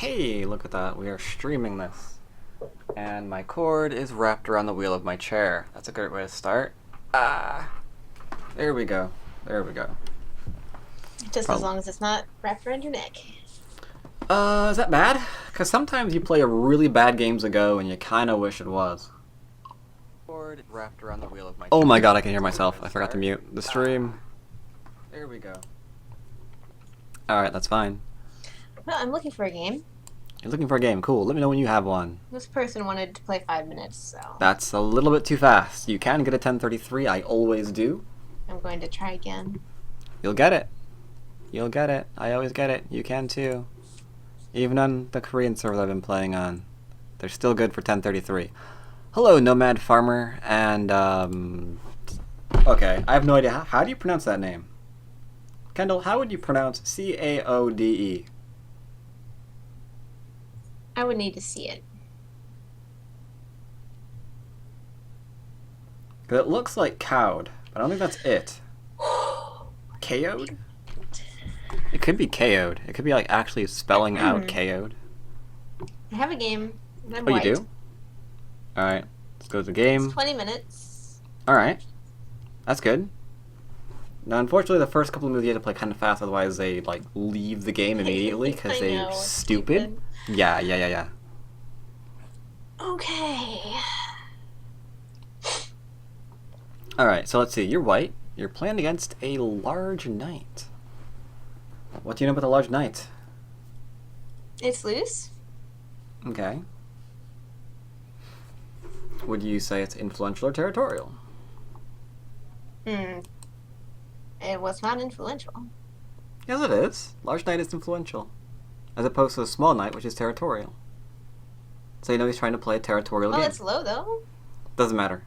Hey, look at that. We are streaming this. And my cord is wrapped around the wheel of my chair. That's a great way to start. There we go. There we go. Just as long as it's not wrapped around your neck. Is that bad? Because sometimes you play a really bad games ago and you kind of wish it was. Cord wrapped around the wheel of my chair. Oh my god, I can hear myself. I forgot to mute the stream. There we go. Alright, that's fine. Well, I'm looking for a game. You're looking for a game. Cool. Let me know when you have one. This person wanted to play 5 minutes, so... That's a little bit too fast. You can get a 1033. I always do. I'm going to try again. You'll get it. You'll get it. I always get it. You can too. Even on the Korean server that I've been playing on. They're still good for 1033. Hello, Nomad Farmer, and, okay, I have no idea. How do you pronounce that name? Kendall, how would you pronounce C-A-O-D-E? I would need to see it. Because it looks like cowed, but I don't think that's it. KO'd? It could be KO'd. It could be like actually spelling out KO'd. I have a game. I'm Oh, white. you do? Alright, let's go to the game. It's 20 minutes. Alright, that's good. Now, unfortunately, the first couple of moves you have to play kind of fast, otherwise they, like, leave the game immediately because I they're know, it's stupid. Yeah. Okay. Alright, so let's see. You're white. You're playing against a large knight. What do you know about the large knight? It's loose. Okay. Would you say it's influential or territorial? It was not influential. Yes, it is. Large knight is influential. As opposed to a small knight, which is territorial. So you know he's trying to play a territorial Well, game. it's low, though. Doesn't matter.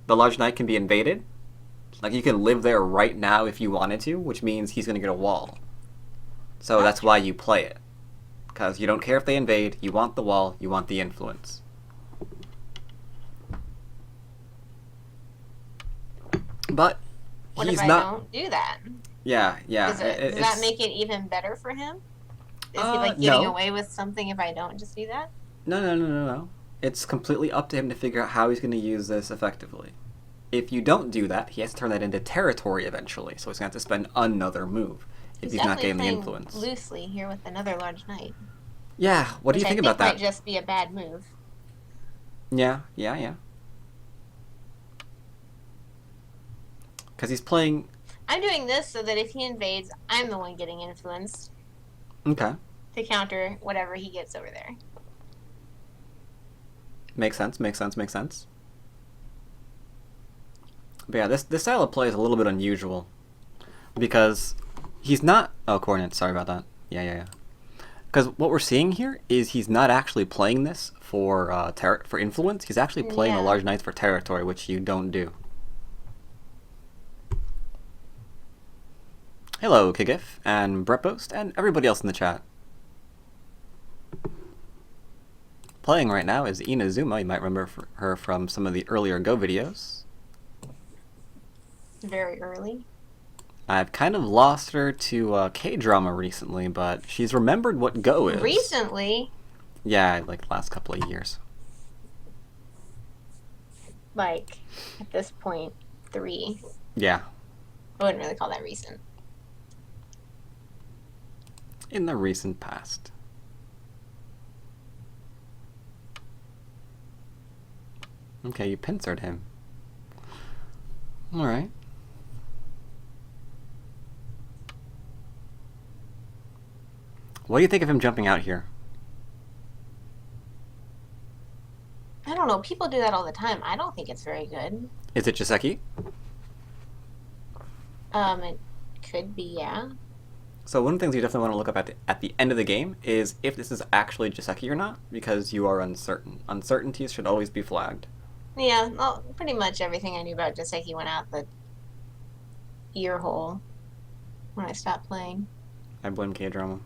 The large knight can be invaded. Like, you can live there right now if you wanted to, which means he's going to get a wall. So that's why you play it. Because you don't care if they invade, you want the wall, you want the influence. But What he's if I not... don't do that? Yeah. Does that make it even better for him? Is he, like, getting away with something if I don't just do that? No. It's completely up to him to figure out how he's going to use this effectively. If you don't do that, he has to turn that into territory eventually, so he's going to have to spend another move if he's not getting the influence. Loosely here with another large knight. Yeah, what do you think about that? Might just be a bad move. Yeah. Because he's playing... I'm doing this so that if he invades, I'm the one getting influenced. Okay. To counter whatever he gets over there. Makes sense. But yeah, this style of play is a little bit unusual. Because he's not... Oh, coordinates, sorry about that. Yeah. Because what we're seeing here is he's not actually playing this for influence. He's actually playing a large knight for territory, which you don't do. Hello, Kigif, and Bretpost, and everybody else in the chat. Playing right now is Inazuma. You might remember her from some of the earlier Go videos. Very early. I've kind of lost her to K-drama recently, but she's remembered what Go is. Recently? Yeah, like the last couple of years. Like, at this point, 3. Yeah. I wouldn't really call that recent. In the recent past. Okay, you pincered him. Alright. What do you think of him jumping out here? I don't know. People do that all the time. I don't think it's very good. Is it Jiseki? It could be, yeah. So one of the things you definitely want to look up at the end of the game is if this is actually Jiseki or not, because you are uncertain. Uncertainties should always be flagged. Yeah, well, pretty much everything I knew about Jiseki went out the ear hole when I stopped playing. I blame K-drama.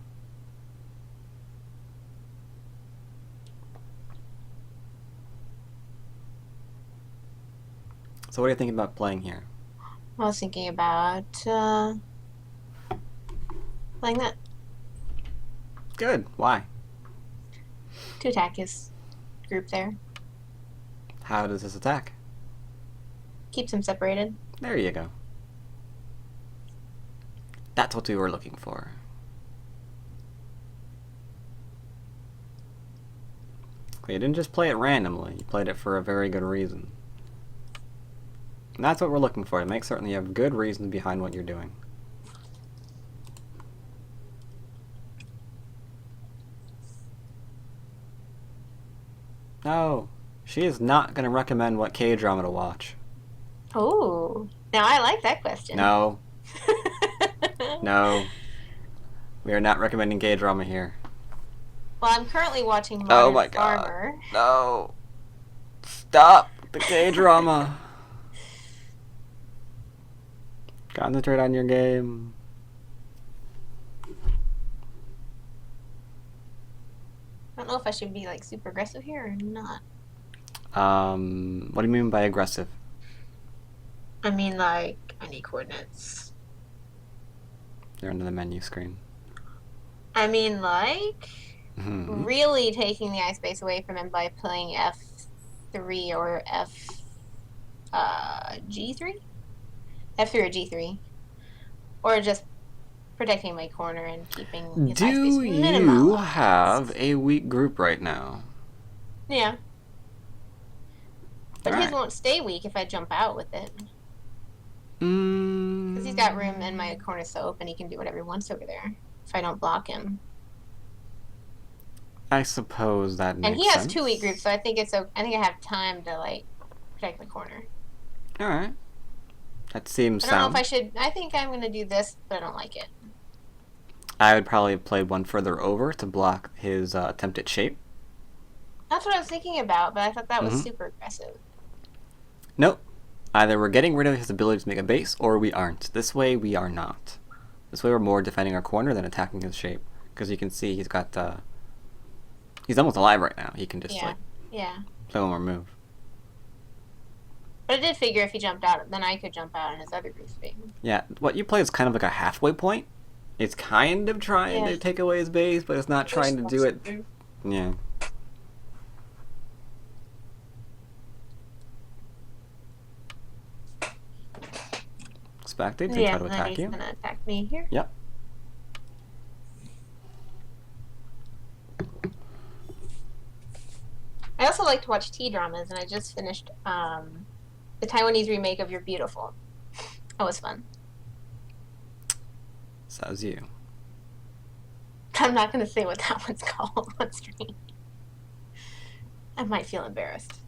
So what are you thinking about playing here? I was thinking about playing that. Good. Why? to attack his group there. How does this attack? Keeps him separated. There you go. That's what we were looking for. You didn't just play it randomly. You played it for a very good reason. And that's what we're looking for, to make certain you have good reasons behind what you're doing. No, she is not going to recommend what K-drama to watch. Oh, now I like that question. No. No. We are not recommending K-drama here. Well, I'm currently watching Modern Oh my god. Farmer. No. Stop the K-drama. Concentrate on your game. I don't know if I should be like super aggressive here or not. What do you mean by aggressive? I mean, like, I need coordinates. They're under the menu screen. I mean, like, Mhm. really taking the ice base away from him by playing F3 or G3? F3 or G3. Or just protecting my corner and keeping his ice base Do you minimum. have a weak group right now? Yeah. But his Alright. won't stay weak if I jump out with it. Mm. Because he's got room and my corner's so open he can do whatever he wants over there if I don't block him. I suppose that makes And he has sense. 2 weak groups, so I think I have time to like protect the corner. Alright. That seems I don't know sound. if I should. I think I'm gonna do this, but I don't like it. I would probably have played one further over to block his attempt at shape. That's what I was thinking about, but I thought that was Mhm. super aggressive. Nope. Either we're getting rid of his ability to make a base, or we aren't. This way, we are not. This way, we're more defending our corner than attacking his shape. Because you can see he's got, he's almost alive right now. He can just, Yeah. like, Yeah. play one more move. But I did figure if he jumped out, then I could jump out and his other group's big. Yeah, what you play is kind of like a halfway point. It's kind of trying to take away his base, but it's not trying to do it. Yeah. Expected to try to then attack he's you. gonna attack me here. Yep. I also like to watch T-dramas, and I just finished the Taiwanese remake of You're Beautiful. That was fun. Says you. I'm not going to say what that one's called on stream. I might feel embarrassed.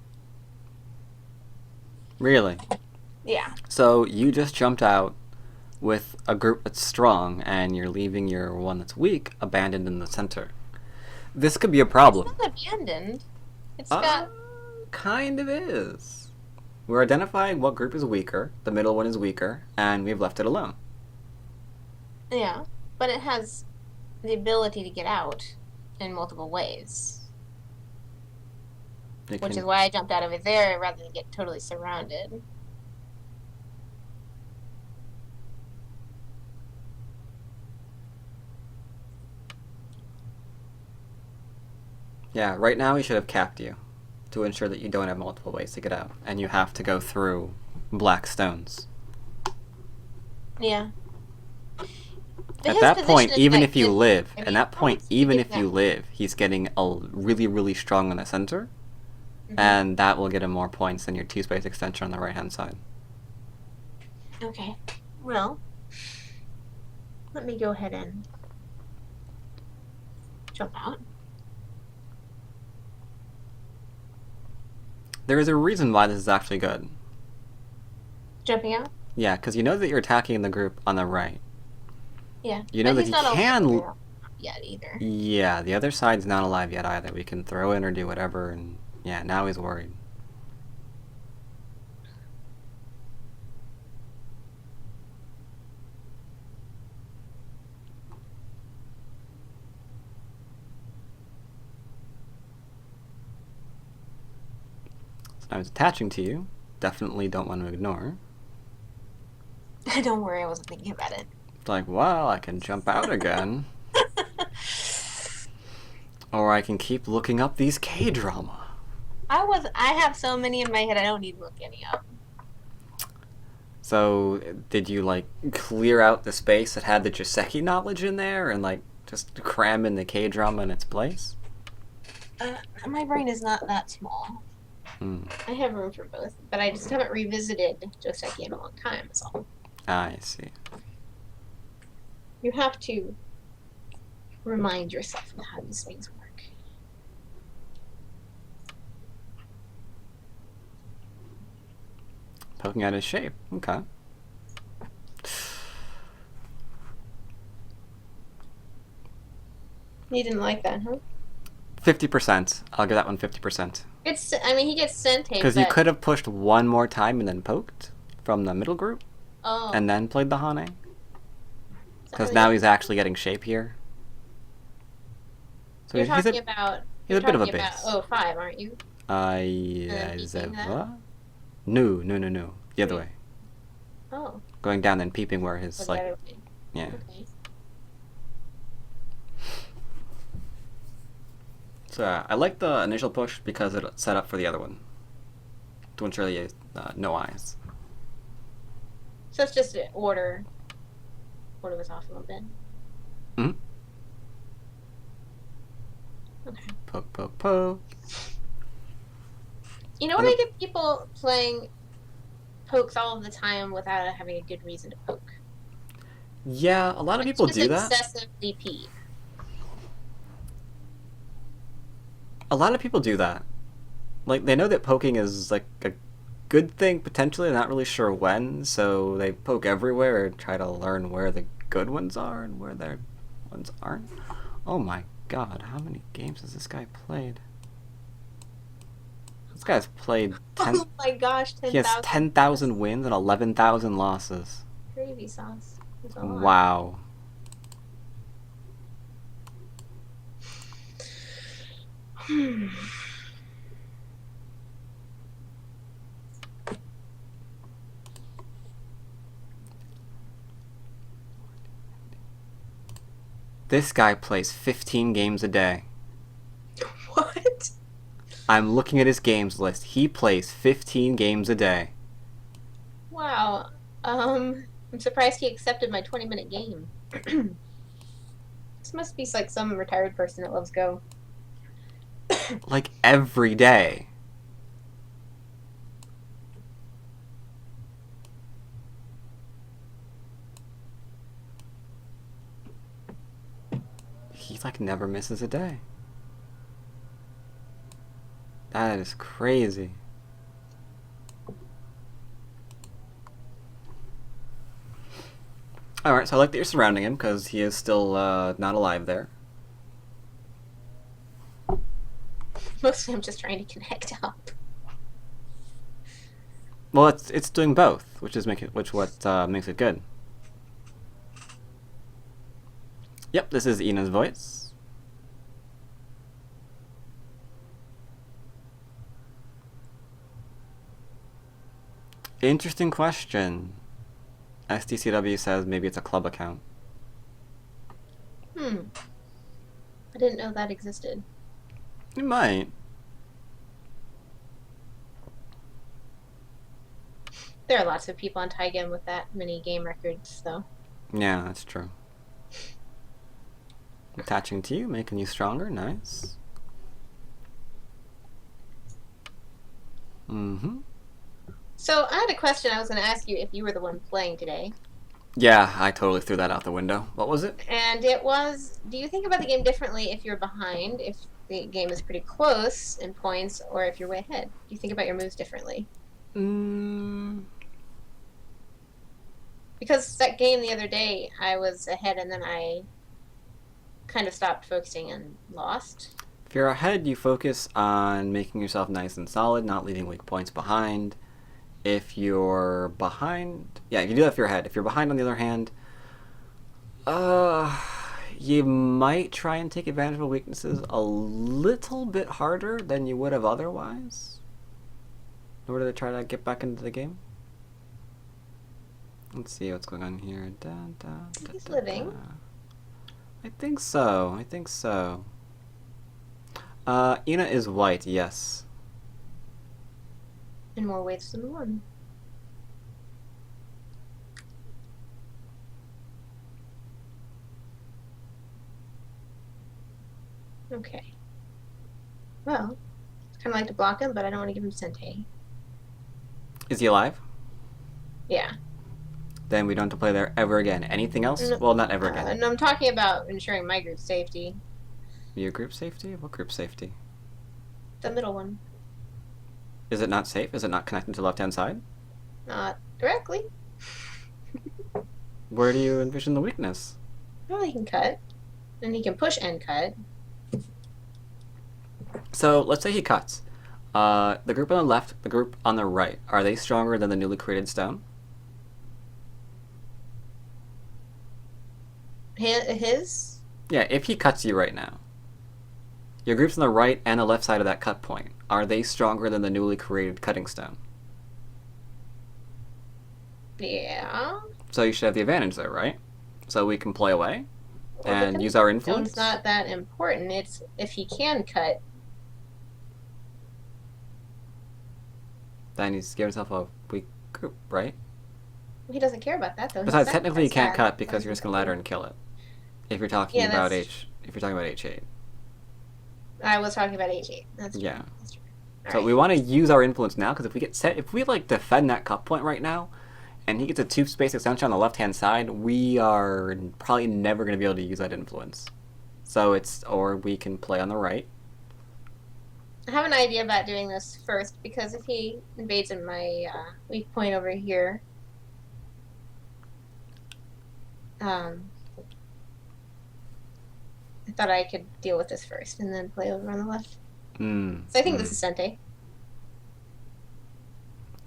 Really? Yeah. So you just jumped out with a group that's strong, and you're leaving your one that's weak abandoned in the center. This could be a problem. It's not abandoned. It's got... Kind of is. We're identifying what group is weaker, the middle one is weaker, and we've left it alone. Yeah. But it has the ability to get out in multiple ways. Which is why I jumped out of it there rather than get totally surrounded. Yeah, right now we should have capped you to ensure that you don't have multiple ways to get out, and you have to go through black stones. Yeah. At that point, even if you live, he's getting a really, really strong in the center, and that will get him more points than your 2-space extension on the right-hand side. Okay. Well, let me go ahead and jump out. There is a reason why this is actually good. Jumping out? Yeah, because you know that you're attacking the group on the right. Yeah. You know that you can... yet either. Yeah, the other side's not alive yet either. We can throw in or do whatever, and yeah, now he's worried. So now he's attaching to you. Definitely don't want to ignore. Don't worry, I wasn't thinking about it. It's like, well, I can jump out again. Or I can keep looking up these K-drama. I have so many in my head I don't need to look any up. So, did you, like, clear out the space that had the Joseki knowledge in there and, like, just cram in the K-drama in its place? My brain is not that small. I have room for both, but I just haven't revisited Joseki in a long time, that's all. I see. You have to remind yourself of how these things work. Poking at his shape. Okay. You didn't like that, huh? 50%. I'll give that one 50%. I mean, he gets Sente, Because you could have pushed one more time and then poked from the middle group. Oh. And then played the Hane. Because now he's actually getting shape here. So you're talking about... He's a bit of a base. Oh, 5, aren't you? Zeva? No. The other way. Oh. Going down and peeping where his, like... Yeah. Okay. So I like the initial push because it set up for the other one. To ensure he has no eyes. So it's just order was off a little bit. Hmm? Okay. Poke. You know what I get people playing pokes all of the time without having a good reason to poke? Yeah, a lot of people do that. Excessive DP. A lot of people do that. Like, they know that poking is, like, a good thing, potentially. They're not really sure when, so they poke everywhere and try to learn where the good ones are and where their ones aren't. Oh my god, how many games has this guy played? This guy's played 10... Oh my gosh, 10,000. He has 10,000 wins and 11,000 losses. Gravy sauce. Wow. This guy plays 15 games a day. What? I'm looking at his games list. He plays 15 games a day. Wow. I'm surprised he accepted my 20-minute game. This must be like some retired person that loves Go. Like, every day. He, like, never misses a day. That is crazy. Alright, so I like that you're surrounding him, because he is still not alive there. Mostly I'm just trying to connect up. Well, it's doing both, which makes it good. Yep, this is Ina's voice. Interesting question. SDCW says maybe it's a club account. I didn't know that existed. It might. There are lots of people on Tygem with that many game records, though. Yeah, that's true. Attaching to you, making you stronger. Nice. So I had a question I was going to ask you if you were the one playing today. Yeah, I totally threw that out the window. What was it? And it was, do you think about the game differently if you're behind, if the game is pretty close in points, or if you're way ahead? Do you think about your moves differently? Because that game the other day, I was ahead and then I kind of stopped focusing and lost. If you're ahead, you focus on making yourself nice and solid, not leaving weak points behind. If you're behind... Yeah, you do that if you're ahead. If you're behind, on the other hand, you might try and take advantage of weaknesses a little bit harder than you would have otherwise in order to try to get back into the game. Let's see what's going on here. He's living. I think so. Ina is white, yes. In more ways than one. Okay. Well, it's kind of like to block him, but I don't want to give him Sente. Is he alive? Yeah. Then we don't have to play there ever again. Anything else? No, Well, not ever again. no, I'm talking about ensuring my group's safety. Your group safety? What group safety? The middle one. Is it not safe? Is it not connected to the left-hand side? Not directly. Where do you envision the weakness? Well, he can cut. And he can push and cut. So, let's say he cuts. The group on the left, the group on the right, are they stronger than the newly created stone? His? Yeah, if he cuts you right now. Your groups on the right and the left side of that cut point, are they stronger than the newly created cutting stone? Yeah. So you should have the advantage there, right? So we can play away Well, and use our influence? It's not that important. It's if he can cut. Then he's giving himself a weak group, right? He doesn't care about that, though. Besides, technically you can't cut because you're just gonna ladder and kill it. If you're talking Yeah, about that's- if you're talking about H8. I was talking about H8. That's true. Yeah. That's true. So we want to use our influence now, because if we like defend that cut point right now, and he gets a 2-space extension on the left-hand side, we are probably never going to be able to use that influence. So or we can play on the right. I have an idea about doing this first, because if he invades in my weak point over here, I thought I could deal with this first and then play over on the left. So I think this is Sente.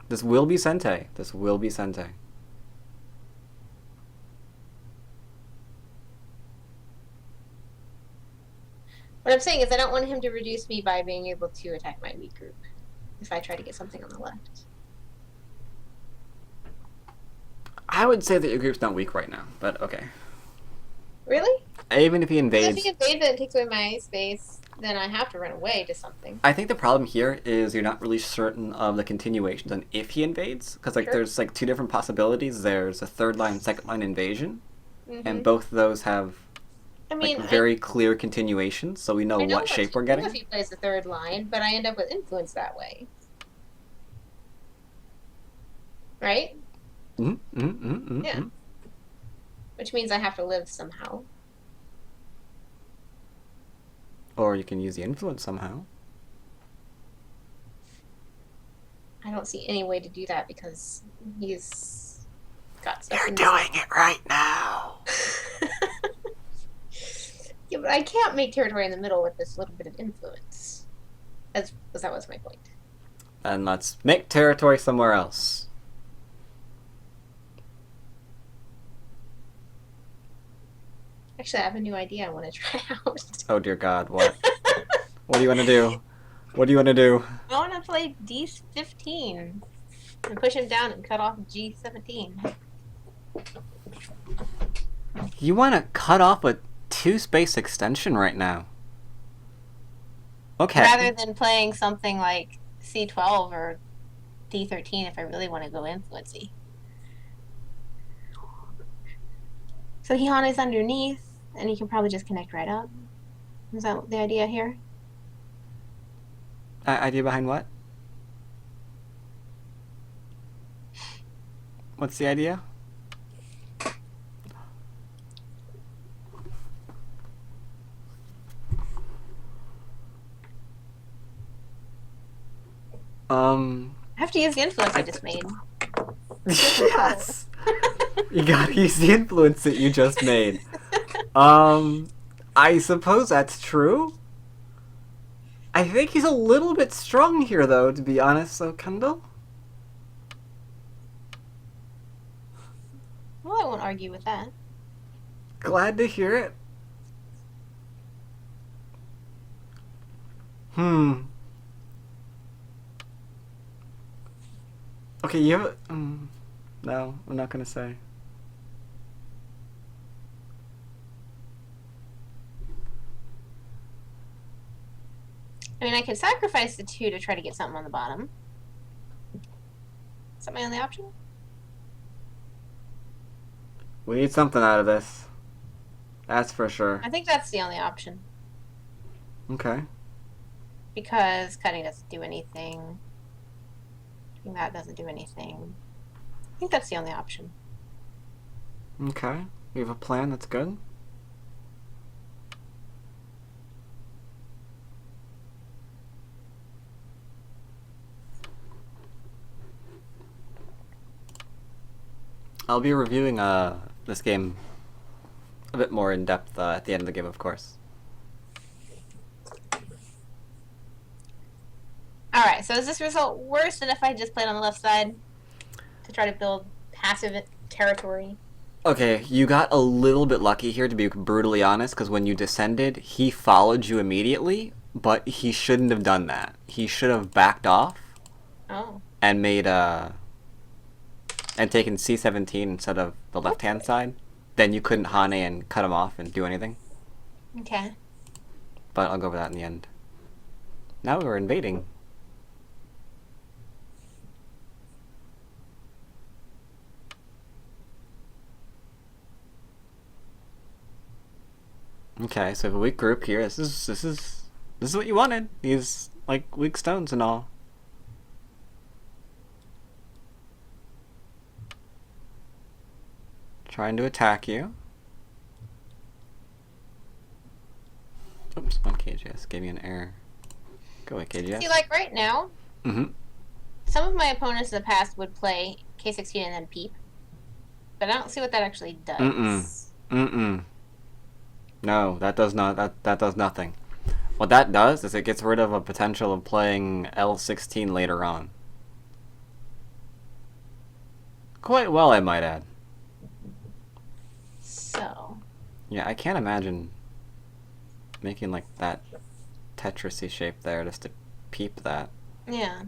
This will be Sente. This will be Sente. What I'm saying is I don't want him to reduce me by being able to attack my weak group if I try to get something on the left. I would say that your group's not weak right now, but okay. Really? Even if he invades... If he invades and takes away my space, then I have to run away to something. I think the problem here is you're not really certain of the continuations and if he invades, because there's like 2 different possibilities. There's a 3rd line, 2nd line invasion, and both of those have very clear continuations, so we know what shape we're getting. If he plays the 3rd line, but I end up with influence that way. Right? Yeah. Which means I have to live somehow. Or you can use the influence somehow. I don't see any way to do that because he's got stuff. You're doing it right now. Yeah, but I can't make territory in the middle with this little bit of influence. That was my point. And let's make territory somewhere else. Actually, I have a new idea I want to try out. Oh dear God, what? What do you want to do? What do you want to do? I want to play D15 and push him down and cut off G17. You want to cut off a 2-space extension right now? Okay. Rather than playing something like C12 or D13 if I really want to go influency. So Hihana's underneath, and he can probably just connect right up. Is that the idea here? Idea behind what? What's the idea? I have to use the influence I just made. Yes! You gotta use the influence that you just made. I suppose that's true. I think he's a little bit strong here, though, to be honest, so Kendall? Well, I won't argue with that. Glad to hear it. Okay, you have a... no, I'm not gonna say. I mean, I could sacrifice the 2 to try to get something on the bottom. Is that my only option? We need something out of this. That's for sure. I think that's the only option. Okay. Because cutting doesn't do anything. That doesn't do anything. I think that's the only option. Okay. We have a plan. That's good. I'll be reviewing this game a bit more in depth at the end of the game, of course. Alright, so is this result worse than if I just played on the left side to try to build passive territory? Okay, you got a little bit lucky here, to be brutally honest, because when you descended, he followed you immediately, but he shouldn't have done that. He should have backed off and made and taken C17 instead of the left-hand side. Then you couldn't Hane and cut him off and do anything. Okay. But I'll go over that in the end. Now we're invading. Okay, so we have a weak group here. This is what you wanted. These like weak stones and all. Trying to attack you. Oops, 1 KGS gave me an error. Go away, KGS. See, like right now, some of my opponents in the past would play K16 and then peep, but I don't see what that actually does. No, that does not. That does nothing. What that does is it gets rid of a potential of playing L16 later on. Quite well, I might add. So. Yeah, I can't imagine making like that Tetris-y shape there just to peep that. Yeah.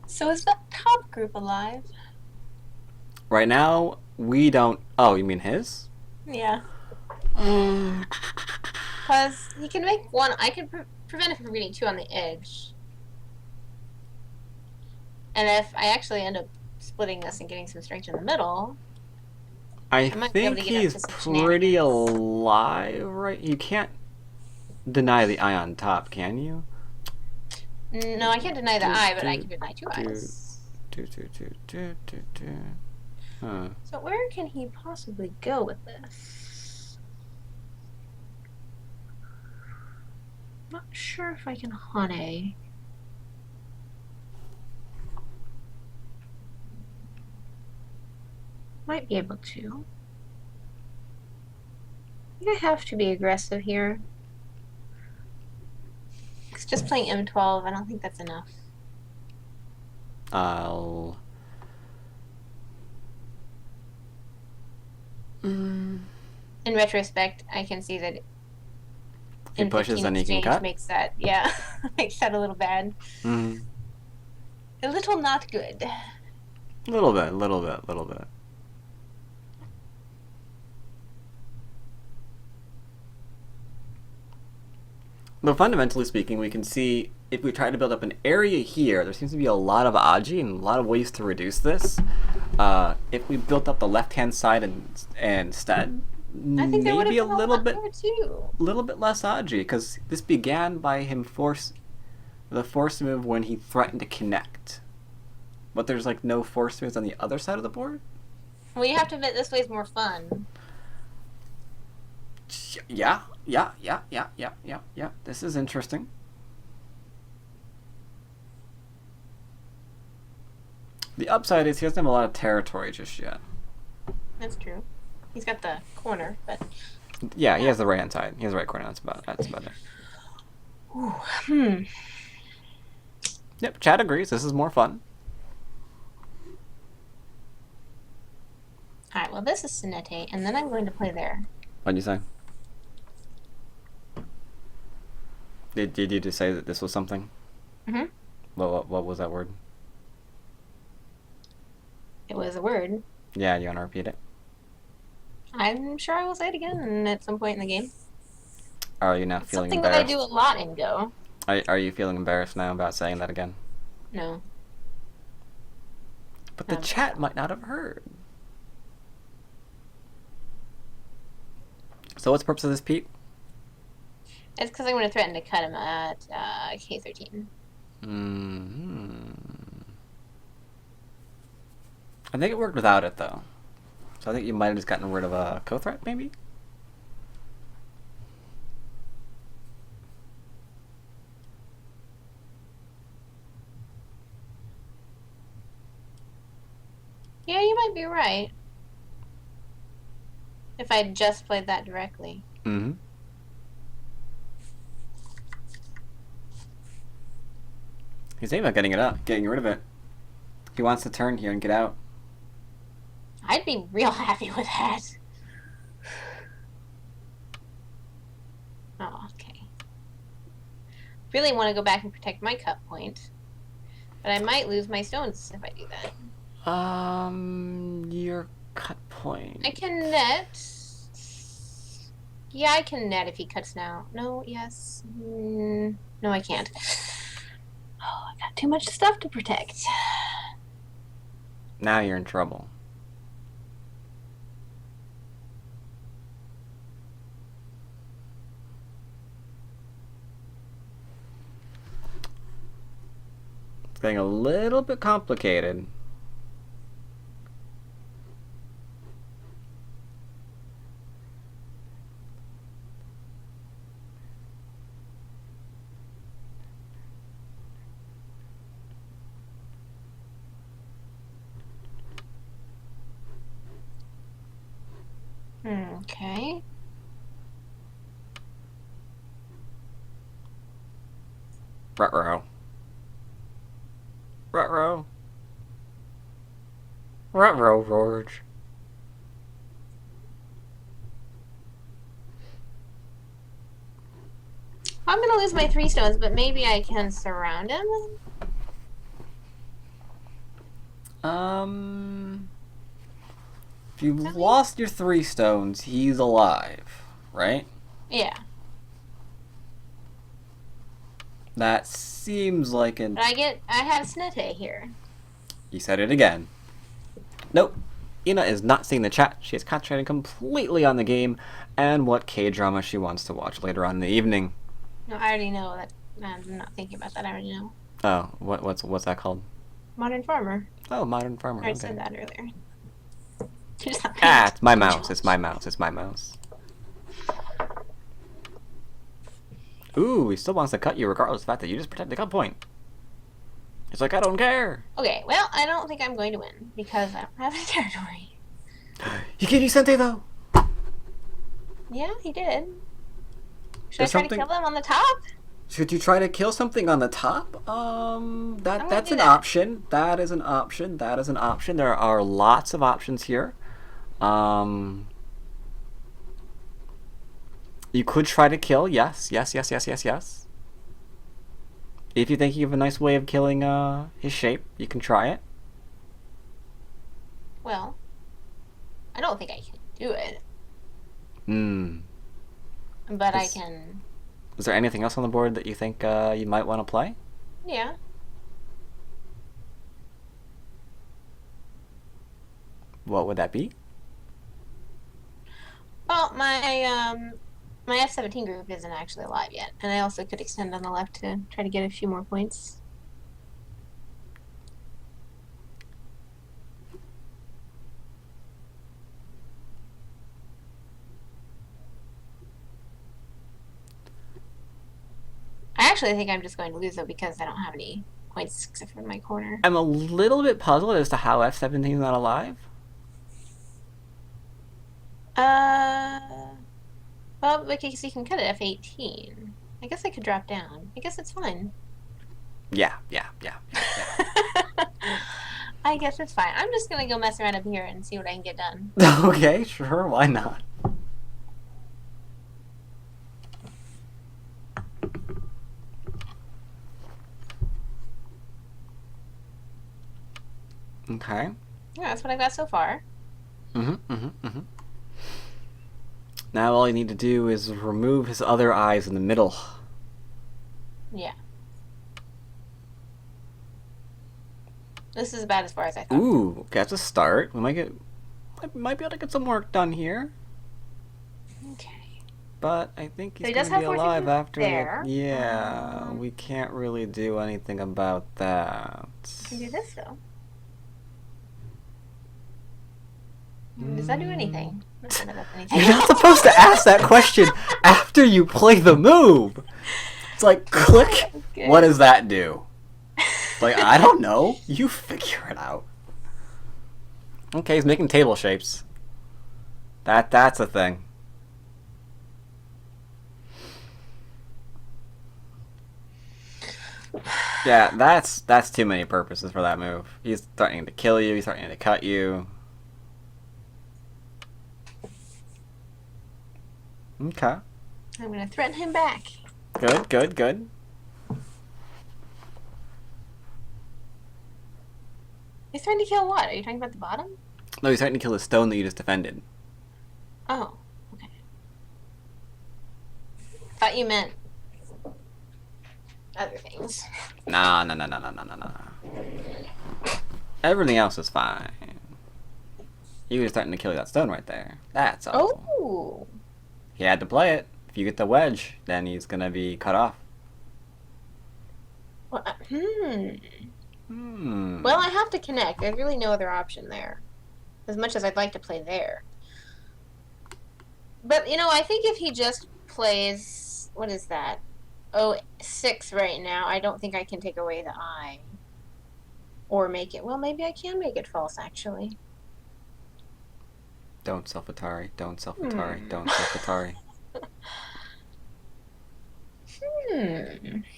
So is the top group alive? Right now, we don't... Oh, you mean his? Yeah. Because he can make 1... I can prevent it from getting 2 on the edge. And if I actually end up splitting this and getting some strength in the middle... I think he's pretty alive, right? You can't deny the eye on top, can you? No, I can't deny the eye, but I can deny 2 eyes. Huh. So where can he possibly go with this? Not sure if I can Hane. Might be able to. I think I have to be aggressive here. It's just playing M12, I don't think that's enough. I'll... In retrospect, I can see that he pushes and he can cut? Makes that, yeah, makes that a little bad. A little not good. Little bit. But fundamentally speaking, we can see if we try to build up an area here, there seems to be a lot of Aji and a lot of ways to reduce this. If we built up the left-hand side and instead, I think maybe a little bit less Aji, because this began by him the force move when he threatened to connect. But there's like no force moves on the other side of the board. Well, you have to admit this way's more fun. Yeah. This is interesting. The upside is he doesn't have a lot of territory just yet. That's true. He's got the corner, but... Yeah, he has the right hand side. He has the right corner. That's about it. Ooh, Yep, Chad agrees. This is more fun. Alright, well this is Sinete, and then I'm going to play there. What'd you say? Did you just say that this was something? Mm-hmm. What was that word? It was a word. Yeah, you want to repeat it? I'm sure I will say it again at some point in the game. Are you now It's feeling something that I do a embarrassed? lot in Go. Are you feeling embarrassed now about saying that again? No, But the not at chat all. might not have heard. So what's the purpose of this, Pete? It's because I'm going to threaten to cut him at K13. I think it worked without it, though. So I think you might have just gotten rid of a co-threat, maybe? Yeah, you might be right. If I had just played that directly. Mm-hmm. He's thinking about getting rid of it. He wants to turn here and get out. I'd be real happy with that. Oh, okay. Really want to go back and protect my cut point. But I might lose my stones if I do that. Your cut point. I can net. Yeah, I can net if he cuts now. No, yes. No, I can't. Oh, I got too much stuff to protect. Now you're in trouble. It's getting a little bit complicated. Okay. Ruh-roh. Ruh-roh. Ruh-roh, George. I'm gonna lose my 3 stones, but maybe I can surround him. If you've lost your 3 stones, he's alive, right? Yeah. That seems like an... But I have Snete here. You said it again. Nope. Ina is not seeing the chat. She is concentrating completely on the game and what K-drama she wants to watch later on in the evening. No, I already know that. I'm not thinking about that. I already know. Oh, what's that called? Modern Farmer. Oh, Modern Farmer. I already Okay. said that earlier. Just not Ah, it's my attention. mouse. It's my mouse. It's my mouse. Ooh, he still wants to cut you regardless of the fact that you just protect the cut point. He's like, I don't care. Okay, well, I don't think I'm going to win because I don't have the territory. He gave you Sente, though. Yeah, he did. Should There's I try to kill them on the top? Should you try to kill something on the top? That's an option. That is an option. That is an option. There are lots of options here. You could try to kill. Yes. If you think you have a nice way of killing his shape, you can try it. Well, I don't think I can do it. But I can... Is there anything else on the board that you think you might want to play? Yeah. What would that be? Well, my F-17 group isn't actually alive yet, and I also could extend on the left to try to get a few more points. I actually think I'm just going to lose, though, because I don't have any points except for in my corner. I'm a little bit puzzled as to how F-17 is not alive. Well, because you can cut it F-18. I guess I could drop down. I guess it's fine. Yeah. I guess it's fine. I'm just gonna go mess around up here and see what I can get done. Okay, sure, why not? Okay. Yeah, that's what I've got so far. Mm-hmm, mm-hmm, mm-hmm. Now all you need to do is remove his other eyes in the middle. Yeah. This is about as far as I thought. Ooh, okay, that's a start. We might be able to get some work done here. Okay. But I think he's So he going does to be have fortune alive after there. the... Yeah, we can't really do anything about that. I can do this though. Does that do anything? Not that that's anything. You're not supposed to ask that question after you play the move. It's like, click. What does that do? Like, I don't know. You figure it out. Okay, he's making table shapes. That's a thing. Yeah, that's too many purposes for that move. He's threatening to kill you, he's threatening to cut you. Okay. I'm gonna threaten him back. Good, good, good. He's trying to kill what? Are you talking about the bottom? No, he's threatening to kill the stone that you just defended. Oh, okay. Thought you meant other things. Nah. Everything else is fine. He was threatening to kill that stone right there. That's all. Oh. He had to play it. If you get the wedge, then he's gonna be cut off. Well, Hmm. Well, I have to connect. There's really no other option there. As much as I'd like to play there. But, you know, I think if he just plays... What is that? Oh, 6 right now. I don't think I can take away the eye. Or make it... Well, maybe I can make it false, actually. Don't self-Atari. Don't self-Atari. Don't self-Atari.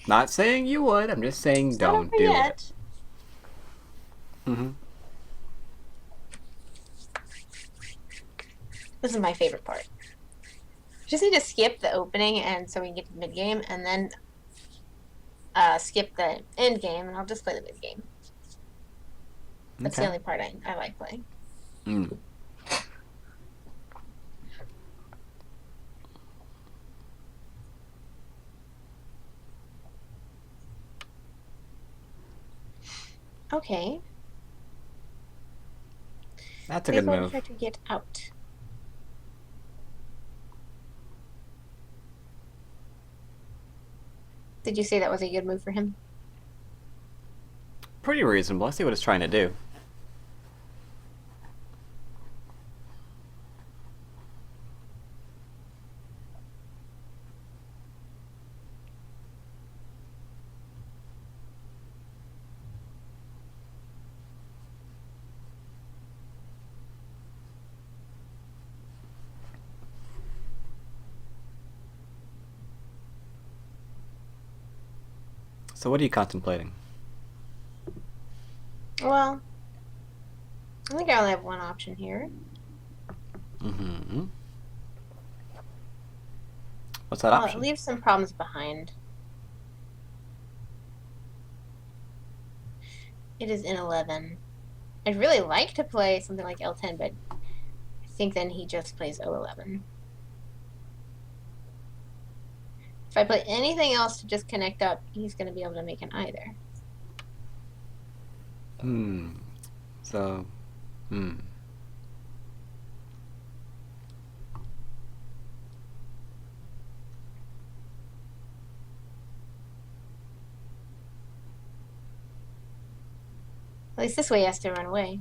Not saying you would. I'm just saying don't do it. Mm-hmm. This is my favorite part. Just need to skip the opening and so we can get to the mid-game, and then skip the end game, and I'll just play the mid-game. That's the only part I like playing. Mm. Okay. That's a good move. Try to get out. Did you say that was a good move for him? Pretty reasonable. I see what it's trying to do. So what are you contemplating? Well, I think I only have one option here. Mm-hmm. What's that Well, option? it leaves some problems behind. It is in 11. I'd really like to play something like L10, but I think then he just plays O11. If I play anything else to just connect up, he's going to be able to make an either. So, At least this way he has to run away.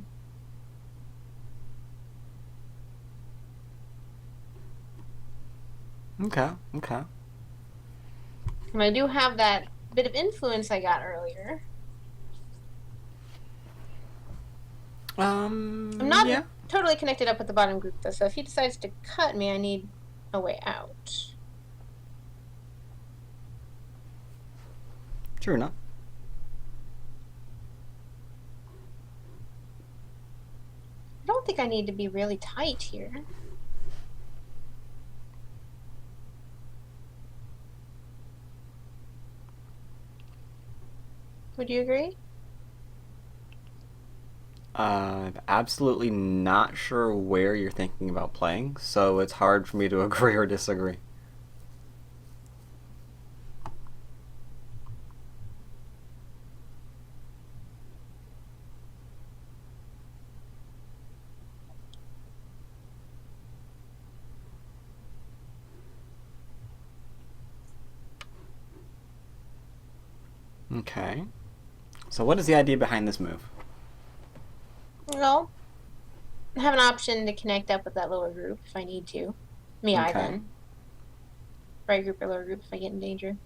Okay. And I do have that bit of influence I got earlier. I'm not totally connected up with the bottom group, though, so if he decides to cut me, I need a way out. True enough. I don't think I need to be really tight here. Would you agree? I'm absolutely not sure where you're thinking about playing, so it's hard for me to agree or disagree. Okay. So what is the idea behind this move? Well, I have an option to connect up with that lower group if I need to. I Okay. then. Right group or lower group if I get in danger.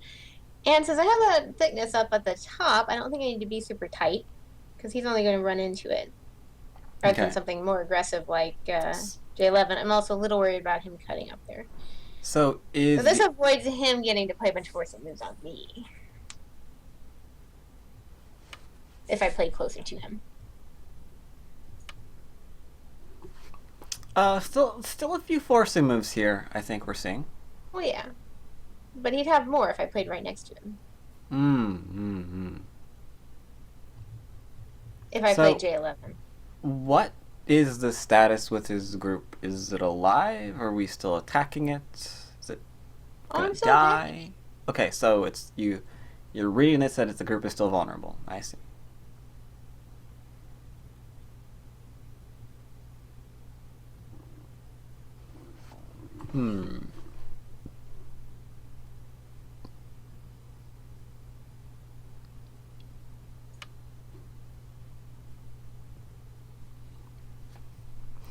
And since I have a thickness up at the top, I don't think I need to be super tight because he's only going to run into it. Rather than Okay. something more aggressive like J11. I'm also a little worried about him cutting up there. So So this avoids him getting to play a bunch of forcing moves on me. If I play closer to him. Still a few forcing moves here, I think we're seeing. Well, yeah. But he'd have more if I played right next to him. If I played J11. What is the status with his group? Is it alive? Are we still attacking it? Is it gonna die? Okay, so it's you're reading this that the group is still vulnerable. I see.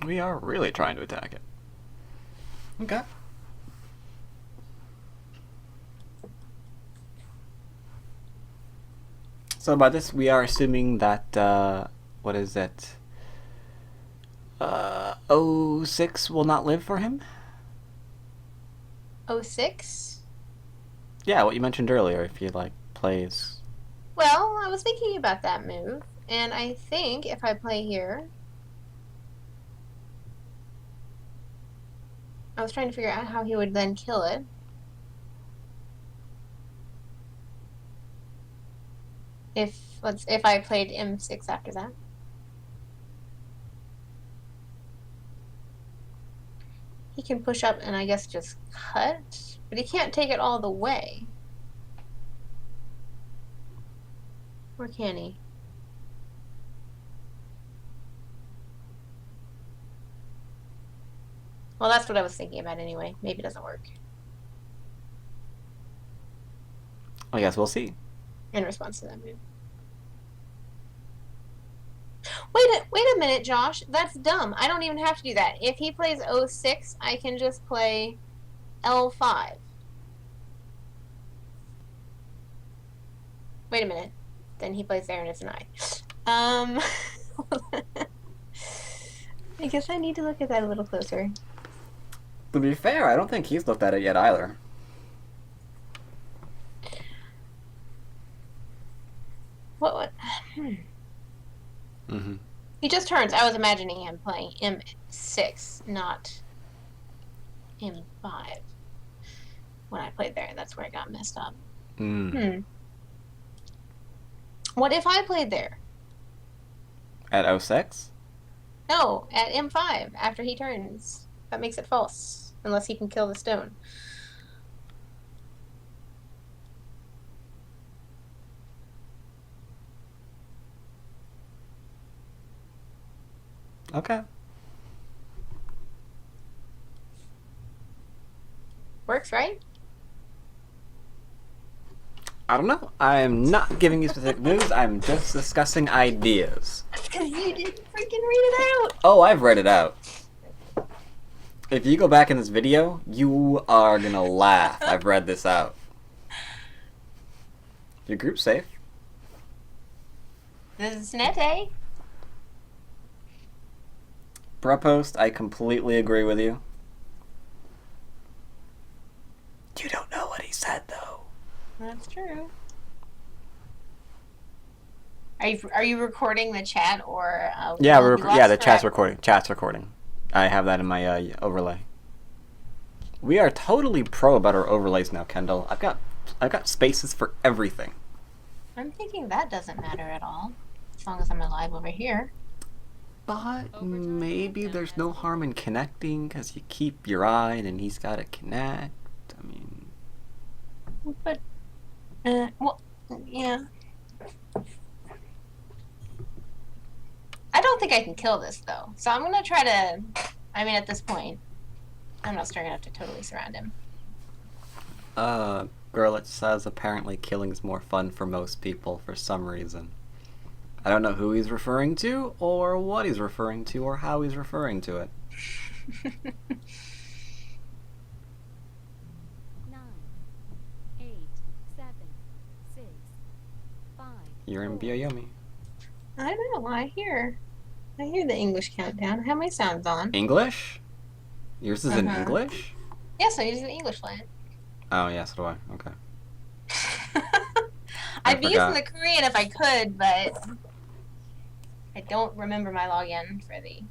We are really trying to attack it. Okay. So by this, we are assuming that, what is it? 06 will not live for him? 06? Yeah, what you mentioned earlier, if he, plays... Well, I was thinking about that move, and I think if I play here... I was trying to figure out how he would then kill it. If I played M6 after that. He can push up and I guess just cut, but he can't take it all the way. Or can he? Well, that's what I was thinking about anyway. Maybe it doesn't work. I guess we'll see. In response to that move. Wait a minute, Josh. That's dumb. I don't even have to do that. If he plays 06, I can just play L5. Wait a minute. Then he plays there and it's an I. I guess I need to look at that a little closer. To be fair, I don't think he's looked at it yet either. What? He just turns. I was imagining him playing M6, not M5. When I played there, that's where I got messed up. What if I played there? At 06? No, at M5, after he turns. That makes it false, unless he can kill the stone. Okay. Works, right? I don't know. I'm not giving you specific moves. I'm just discussing ideas. That's because you didn't freaking read it out. Oh, I've read it out. If you go back in this video, you are gonna laugh. I've read this out. Your group's safe. This is Nete. Bruh I completely agree with you. You don't know what he said, though. That's true. Are you recording the chat or? Yeah, the chat's recording. Chat's recording. I have that in my overlay. We are totally pro about our overlays now, Kendall. I've got spaces for everything. I'm thinking that doesn't matter at all, as long as I'm alive over here. But maybe there's no harm in connecting because you keep your eye and he's got to connect. I mean, But, well, yeah. I don't think I can kill this, though. So I'm going to try to... I mean, at this point, I'm not strong enough to totally surround him. Girl, says apparently killing's more fun for most people for some reason. I don't know who he's referring to, or what he's referring to, or how he's referring to it. 9, 8, 7, 6, 5. You're in Bioyomi. I know. I hear the English countdown. I have my sounds on. English? Yours is in Uh-huh. English? Yes, I'm using the English line. Oh, yeah, so do I. Okay. I'd be using forgot. the Korean if I could, but I don't remember my login for the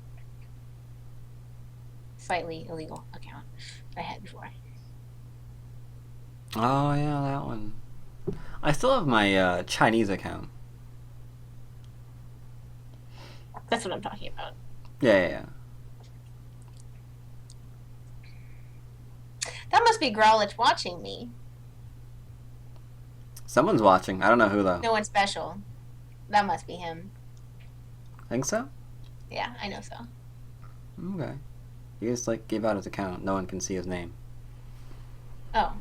slightly illegal account I had before. Oh, yeah, that one. I still have my Chinese account. That's what I'm talking about. Yeah. That must be Growlithe watching me. Someone's watching. I don't know who, though. No one special. That must be him. Think so? Yeah, I know so. Okay. He just, gave out his account. No one can see his name. Oh,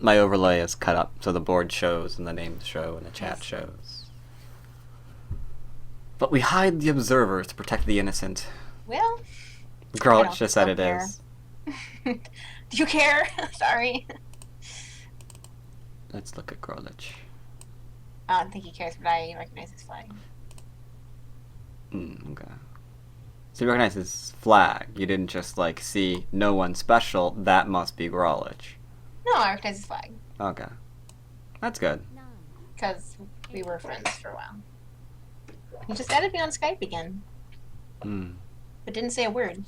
My overlay is cut up so the board shows and the names show and the chat Yes. shows. But we hide the observers to protect the innocent. well. Girl, I don't just said it care. is. Do you care? Sorry. Let's look at Growlich. I don't think he cares, but I recognize his flag. Okay. So you recognize his flag. You didn't just, see no one special. That must be Growlich. No, I recognize his flag. Okay. That's good. 9, Because we were friends for a while. He just added me on Skype again, Hmm. but didn't say a word.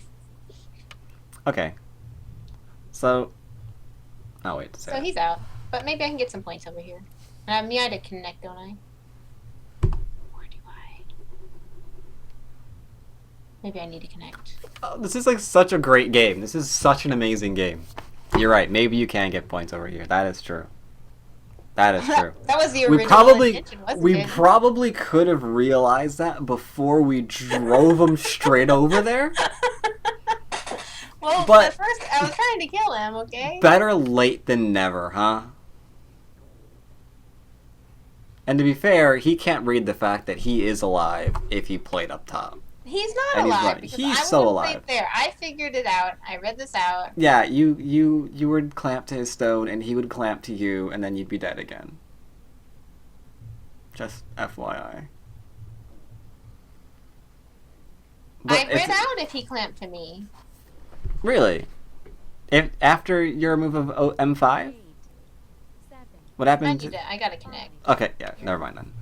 Okay. So... I'll wait to say So that. he's out. But maybe I can get some points over here. I have Mia to connect, don't I? Or do I? Maybe I need to connect. Oh, this is such a great game. This is such an amazing game. You're right. Maybe you can get points over here. That is true. That is true. That was the We original probably intention, wasn't we it? probably could have realized that before we drove him straight over there. Well, but- at first I was trying to kill him, okay? Better late than never, huh? And to be fair, he can't read the fact that he is alive if he played up top. He's not And he's alive. running. Because He's I so wasn't alive. right there. I figured it out. I read this out. Yeah, you would clamp to his stone, and he would clamp to you, and then you'd be dead again. Just FYI. I read out if he clamped to me. Really? If after your move of M5? 8, 7, What happened? I gotta connect. Okay, yeah, never mind then.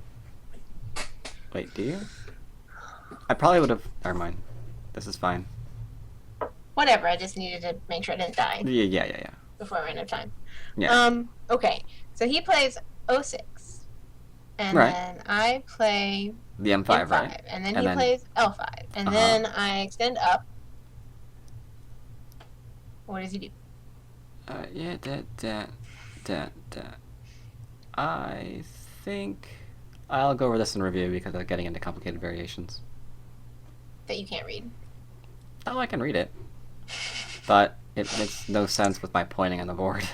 Wait, do you? I probably would have. Never mind. This is fine. Whatever, I just needed to make sure I didn't die Yeah. before I ran out of time. Yeah. Okay. So he plays 06. And Right. then I play The M5, M5. right? And then And he then- plays L5. And Uh-huh. then I extend up. What does he do? Yeah, that. I think I'll go over this in review because I'm getting into complicated variations. That you can't read. Oh, I can read it. But it makes no sense with my pointing on the board.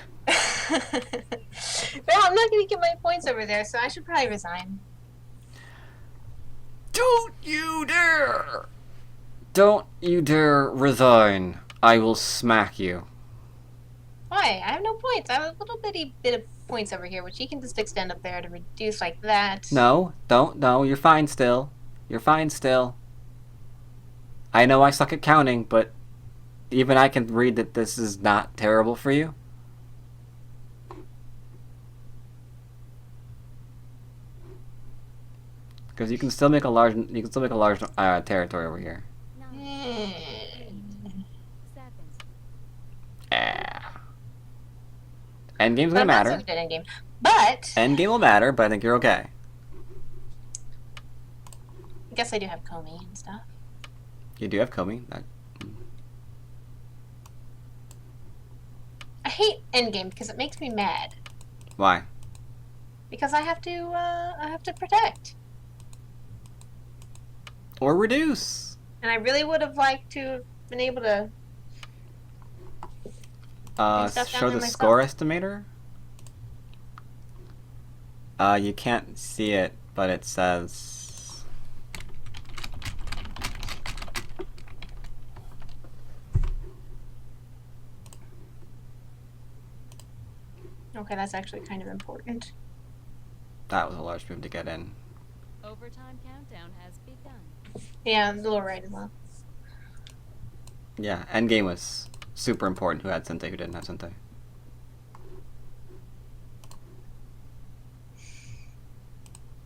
Well, I'm not going to get my points over there, so I should probably resign. Don't you dare! Don't you dare resign. I will smack you. Why? I have no points. I have a little bit of points over here, which you can just extend up there to reduce like that. No, don't. No, you're fine still. You're fine still. I know I suck at counting, but even I can read that this is not terrible for you. Because you can still make a large territory over here. 9, Eh. 7, Endgame's But gonna I'm not so matter. good at endgame. But Endgame will matter, but I think you're okay. I guess I do have Comey and stuff. You do have Komi. That, I hate endgame because it makes me mad. why? Because I have to protect. Or reduce. And I really would have liked to have been able to do stuff down Show there the myself. score estimator. You can't see it, but it says. Okay, that's actually kind of important. That was a large move to get in. Overtime countdown has begun. Yeah, the lower right as well. Yeah, endgame was super important. Who had Sente, who didn't have Sente.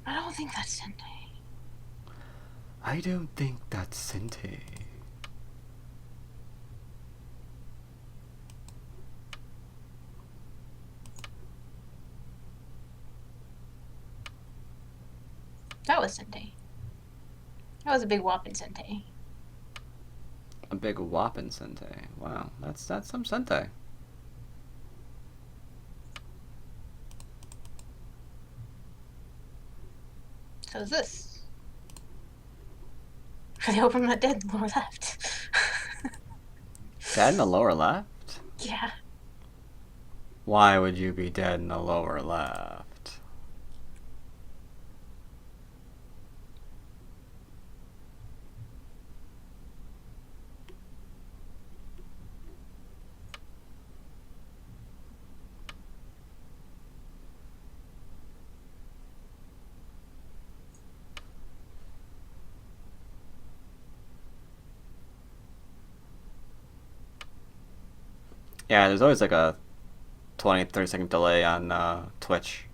I don't think that's Sente. I don't think that's Sente. That was Sente. That was a big whopping Sente. A big whopping Sente. Wow, that's some Sente. So is this. I hope I'm not dead in the lower left. Dead in the lower left? Yeah. Why would you be dead in the lower left? Yeah, there's always like a 20-30 second delay on Twitch.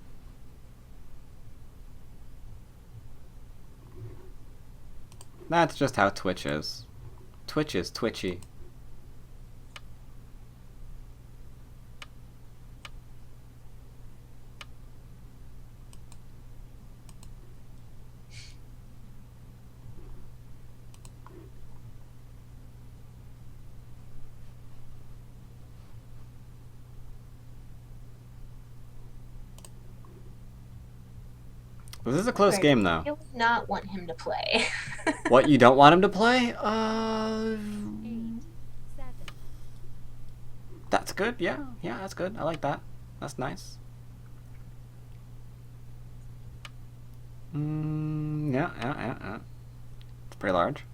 That's just how Twitch is. Twitch is twitchy. This is a close Right. game, though. I would not want him to play. What, you don't want him to play? 8, 7, That's good. Yeah, that's good. I like that. That's nice. Yeah. It's pretty large.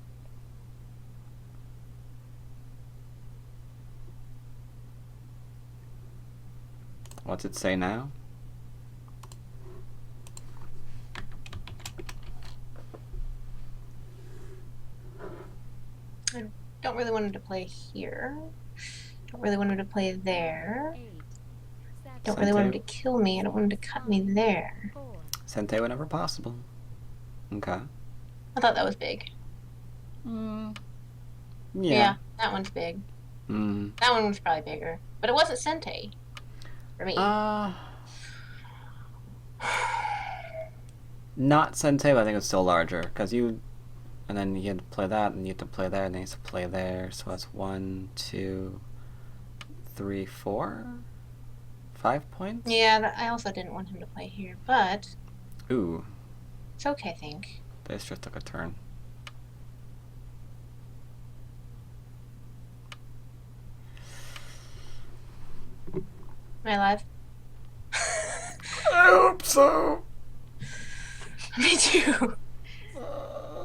What's it say now? I don't really want him to play here. Don't really want him to play there. 8, 7, Don't really want him to Sente. kill me. I don't want him to cut me there. 4, Sente whenever possible. Okay. I thought that was big. Yeah. That one's big. Mm. That one was probably bigger. But it wasn't Sente. For me. Not Sente, but I think it's still larger. Because you... And then you had to play that, and you had to play there, and then you had to play there. So that's 1, 2, 3, 4? 5 points? Yeah, I also didn't want him to play here. But Ooh. it's okay, I think. This just took a turn. Am I alive? I hope so. Me too.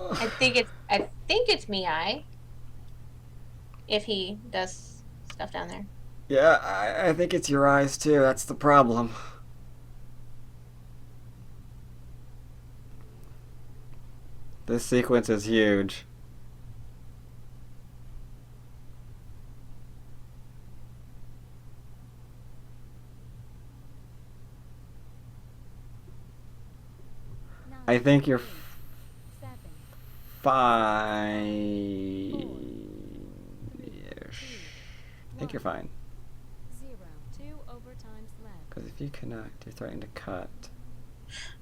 I think it's Mii. If he does stuff down there. Yeah, I think it's your eyes too. That's the problem. This sequence is huge. I think you're 7, fine-ish. I think you're fine. 0, 2 overtimes left. Because if you connect, you're threatening to cut.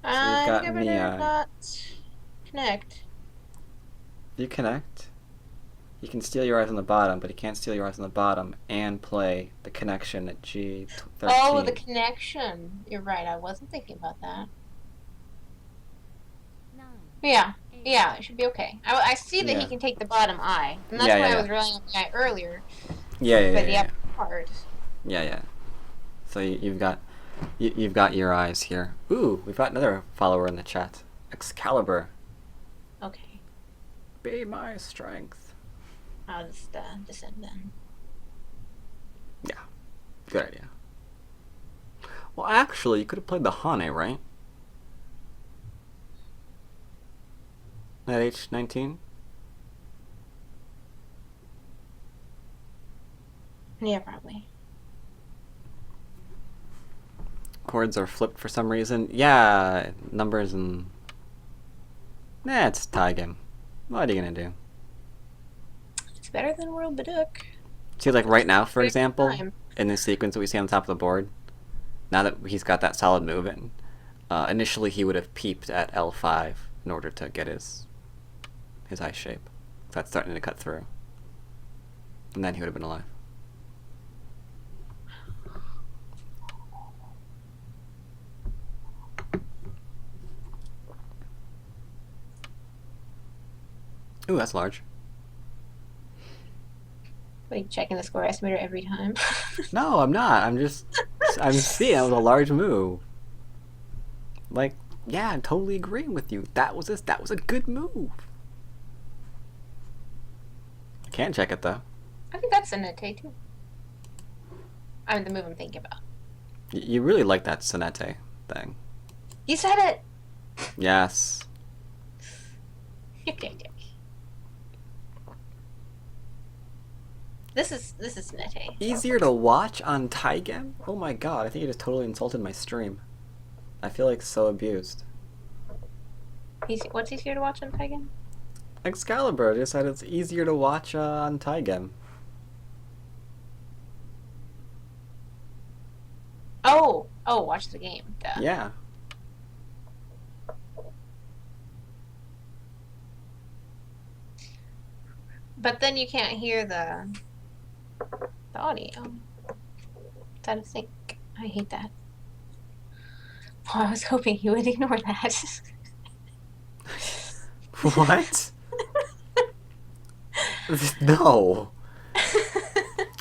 I got think I better Mii. not connect. If you connect, He can steal your eyes on the bottom, but he can't steal your eyes on the bottom and play the connection at G13. Oh, the connection. You're right. I wasn't thinking about that. 9, Yeah. 8, Yeah, it should be okay. I see that he Yeah. can take the bottom eye, and that's Yeah, why yeah, I was yeah. relying on the eye earlier. Yeah. But the upper part. Yeah. So you've got your eyes here. Ooh, we've got another follower in the chat. Excalibur. Okay. Be my strength. I'll just descend then. Yeah. Good idea. Well, actually, you could have played the Hane, right? At age 19? Yeah, probably. Chords are flipped for some reason. Yeah, numbers and... Nah, it's Tygem. What are you gonna do? It's better than World Baduk. See, like right now, for Great example, time. in this sequence that we see on top of the board, now that he's got that solid move in, initially he would have peeped at L5 in order to get his eye shape. That's starting to cut through. And then he would have been alive. Ooh, that's large. Like checking the score estimator every time. No, I'm not. I'm seeing it was a large move. Like, yeah, I'm totally agreeing with you. That was a good move. I can't check it though. I think that's Sonete too. I mean, the move I'm thinking about. You really like that Sonete thing. You said it! Yes. Okay. This is Sonete. Easier to watch on Tygem? Oh my god, I think you just totally insulted my stream. I feel like so abused. What's easier to watch on Tygem? Excalibur just said it's easier to watch on Tygem. Oh, watch the game. Duh. Yeah. But then you can't hear the audio. That is like, I hate that. Well, I was hoping you would ignore that. What? No.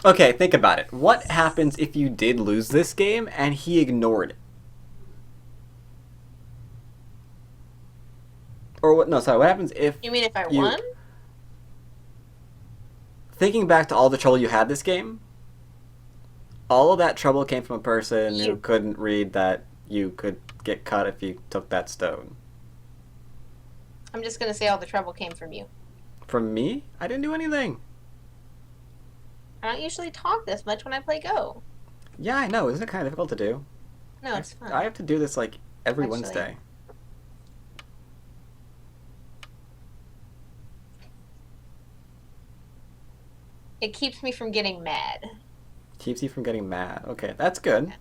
Okay, think about it. What happens if you did lose this game and he ignored it? Or what? No, sorry. What happens if... You mean if I You- won? Thinking back to all the trouble you had this game, all of that trouble came from a person who You. couldn't read that you could get cut if you took that stone. I'm just gonna say all the trouble came from you. From me? I didn't do anything. I don't usually talk this much when I play Go. Yeah, I know. Isn't it kind of difficult to do? No, it's fun. I have to do this like every Actually. Wednesday. It keeps me from getting mad. Keeps you from getting mad. Okay, that's good.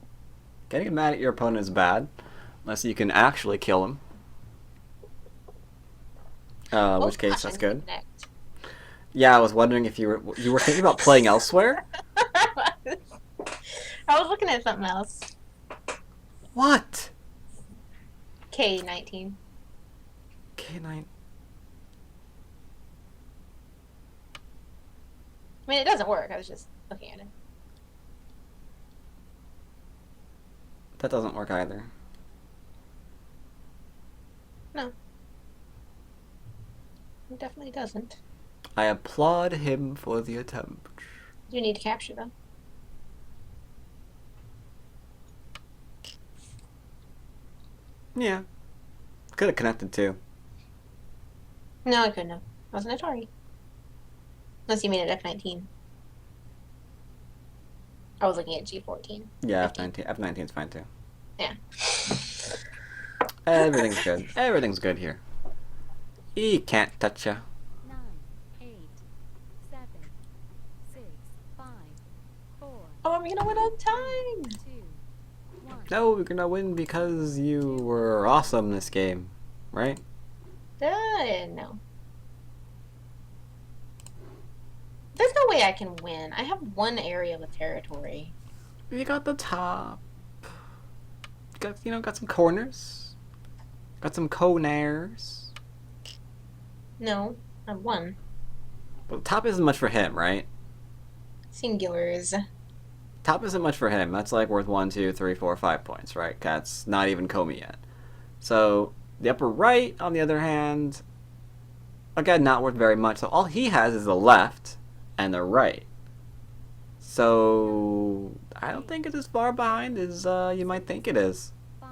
Getting mad at your opponent is bad, unless you can actually kill him. In Oh, which case, gosh, that's I good. connect. Yeah, I was wondering if you were thinking about playing elsewhere. I was looking at something else. What? K19. K9. I mean, it doesn't work. I was just looking at it. That doesn't work either. It definitely doesn't. I applaud him for the attempt. You need to capture them. Yeah. Could have connected too. No, I couldn't have. I was an Atari. Unless you made it F19. I was looking at G14. Yeah, 15. F19. F19's fine too. Yeah. Everything's good. Everything's good here. He can't touch ya. 9, 8, 7, 6, 5, 4, Oh, are we gonna win on time? 2, 1. No, we're gonna win because you were awesome this game, right? No. way I can win. I have one area with territory. You got the top. Got some corners. Got some corners. No, I have one. Well, top isn't much for him, right? Singulars. Top isn't much for him. That's like worth 1, 2, 3, 4, 5 points, right? That's not even Comey yet. So the upper right, on the other hand, again, not worth very much. So all he has is the left and the right. So I don't think it's as far behind as you might think it is. 5,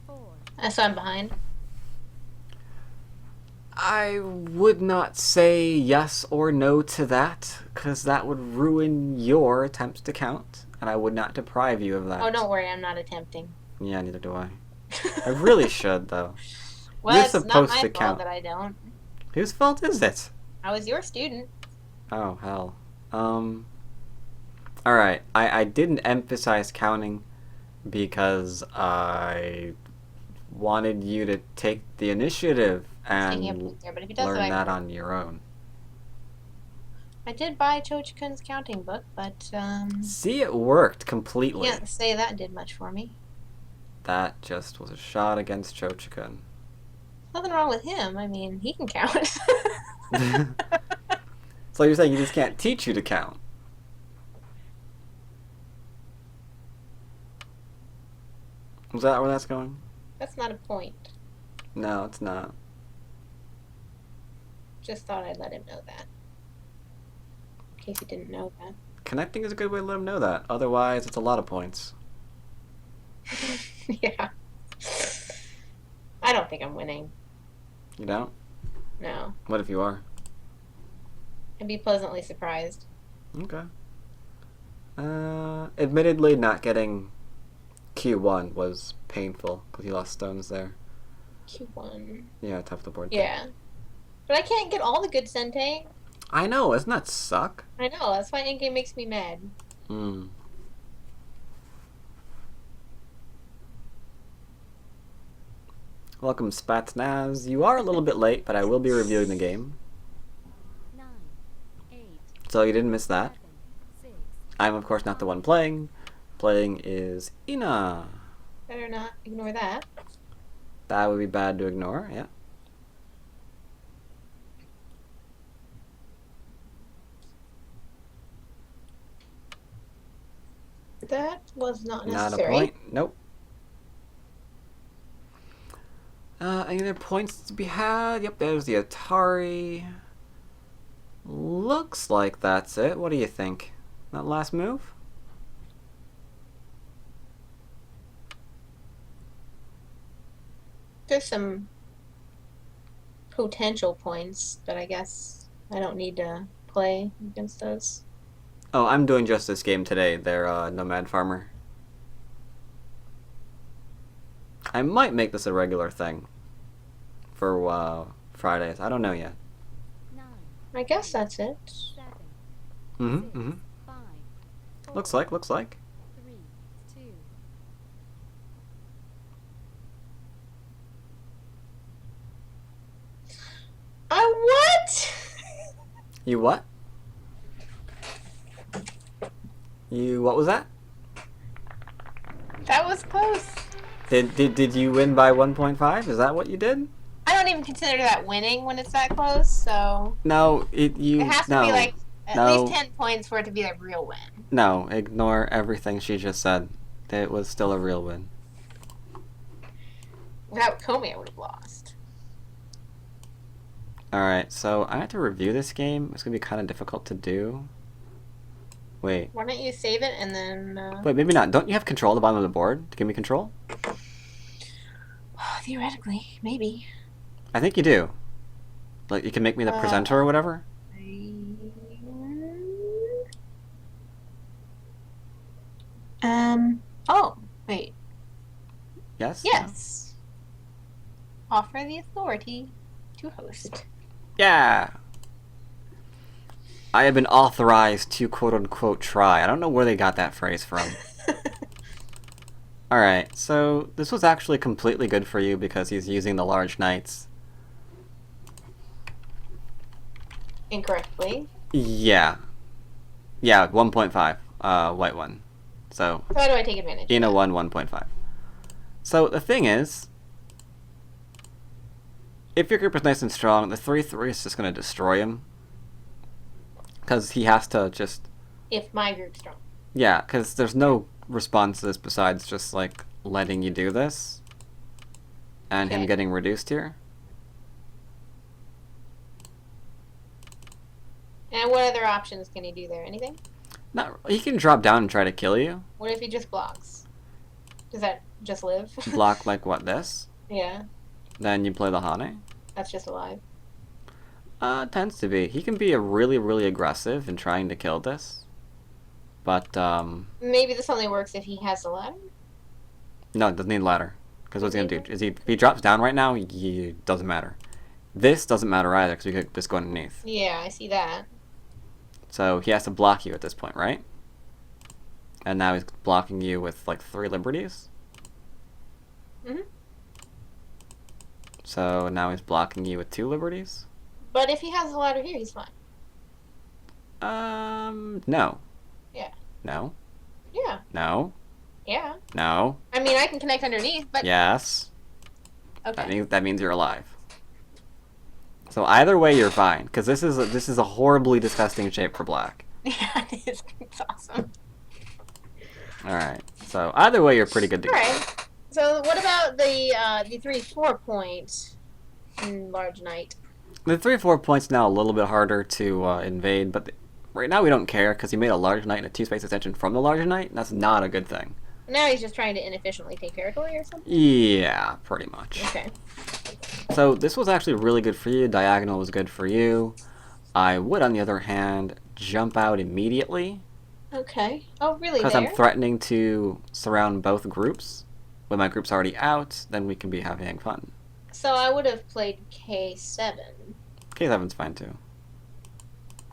4, So I'm behind. I would not say yes or no to that, because that would ruin your attempts to count, and I would not deprive you of that. Oh, don't worry, I'm not attempting. Yeah, neither do I. I really should, though. Well, You're it's not supposed my to fault count. that I don't. Whose fault is it? I was your student. Oh, hell. Alright, I didn't emphasize counting because I wanted you to take the initiative Taking a and point there, but if he does learn it, that on your own. I did buy Chochikun's counting book, but See, it worked completely. can't say that did much for me. That just was a shot against Chochikun. Nothing wrong with him. I mean, he can count. So you're saying he just can't teach you to count? Was that where that's going? That's not a point. No, it's not. Just thought I'd let him know that. In case he didn't know that. Connecting is a good way to let him know that. Otherwise, it's a lot of points. Yeah. I don't think I'm winning. You don't? No. What if you are? I'd be pleasantly surprised. Okay. Admittedly, not getting Q1 was painful because you lost stones there. Q1. Yeah, tough the board. Yeah. But I can't get all the good Sente. I know, doesn't that suck? I know, that's why endgame makes me mad. Hmm. Welcome, Spatsnaz. You are a little bit late, but I will be reviewing the game. 9, 8, So you didn't miss that. 7, 6, I'm, of course, not the one playing. Playing is Ina. Better not ignore that. That would be bad to ignore, yeah. That was not Not a necessary. point. Nope. Any other points to be had? Yep, there's the Atari. Looks like that's it. What do you think? That last move? There's some potential points, but I guess I don't need to play against those. Oh, I'm doing just this game today. They're Nomad Farmer. I might make this a regular thing for Fridays. I don't know yet. 9, I guess that's it. 7, Mm-hmm. Mm-hmm. 5, 4, Looks like. 3, 2, What? You what? You what was that? That was close. Did you win by 1.5? Is that what you did? I don't even consider that winning when it's that close, so No, it has to no. be like at No. least 10 points for it to be a real win. No, ignore everything she just said. It was still a real win. Without Comey, I would have lost. Alright, so I have to review this game. It's going to be kind of difficult to do. Wait. Why don't you save it and then... Wait, maybe not. Don't you have control at the bottom of the board to give me control? Theoretically, maybe. I think you do. Like, you can make me the presenter or whatever? Oh, wait. Yes? Yes. Offer the authority to host. Yeah! I have been authorized to quote-unquote try. I don't know where they got that phrase from. Alright, so this was actually completely good for you because he's using the large knights. Incorrectly. Yeah. Yeah, 1.5. White one. So So how do I take advantage? Ina won 1.5. So the thing is, if your group is nice and strong, the 3-3 is just going to destroy him. Because he has to just... If my group's strong. Yeah, because there's no response to this besides just, like, letting you do this. And him Okay. getting reduced here. And what other options can he do there? Anything? He can drop down and try to kill you. What if he just blocks? Does that just live? Block, like, what, this? Yeah, Then you play the Hane. that's just alive. Tends to be. He can be a really, really aggressive in trying to kill this. But, Maybe this only works if he has the ladder? no, it doesn't need ladder. Because what's he gonna do? If he drops down right now, he doesn't matter. This doesn't matter either, because we could just go underneath. Yeah, I see that. So he has to block you at this point, right? And now he's blocking you with, like, 3 liberties. Mhm. So now he's blocking you with 2 liberties. But if he has the ladder here, he's fine. No. Yeah. No. Yeah, No. yeah. No. I mean, I can connect underneath, but Yes. okay. That means you're alive. So either way, you're fine, because this is a horribly disgusting shape for black. Yeah, it is. It's awesome. All right. So either way, you're pretty good to All go. right. So what about the 3-4 point in Large Knight? The 3-4 point's now a little bit harder to invade, but right now we don't care because he made a large knight and a 2-space extension from the larger knight. And that's not a good thing. Now he's just trying to inefficiently take territory or something? Yeah, pretty much. Okay. So this was actually really good for you. Diagonal was good for you. I would, on the other hand, jump out immediately Okay. Oh, really? because There? I'm threatening to surround both groups. When my group's already out, then we can be having fun. So I would have played K7. K7's fine too.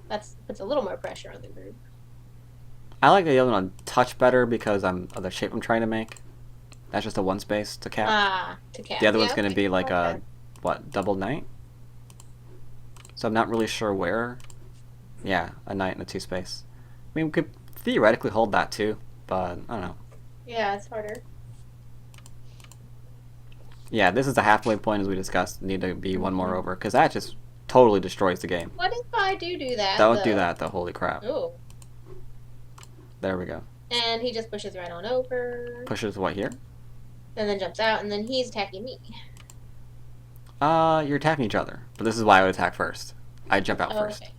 That puts a little more pressure on the group. I like the other one a touch better because of the shape I'm trying to make. That's just a 1 space to cap. To cap. The other one's Yeah, going to okay. be like Okay. double knight? So I'm not really sure where. Yeah, a knight and a 2 space. I mean, we could theoretically hold that too, but I don't know. Yeah, it's harder. Yeah, this is the halfway point as we discussed. Need to be one more over, because that just totally destroys the game. What if I do that? Don't do that, though. Holy crap. Ooh. There we go. And he just pushes right on over. Pushes what here? And then jumps out, and then he's attacking me. You're attacking each other. But this is why I would attack first. I jump out Oh, first. okay.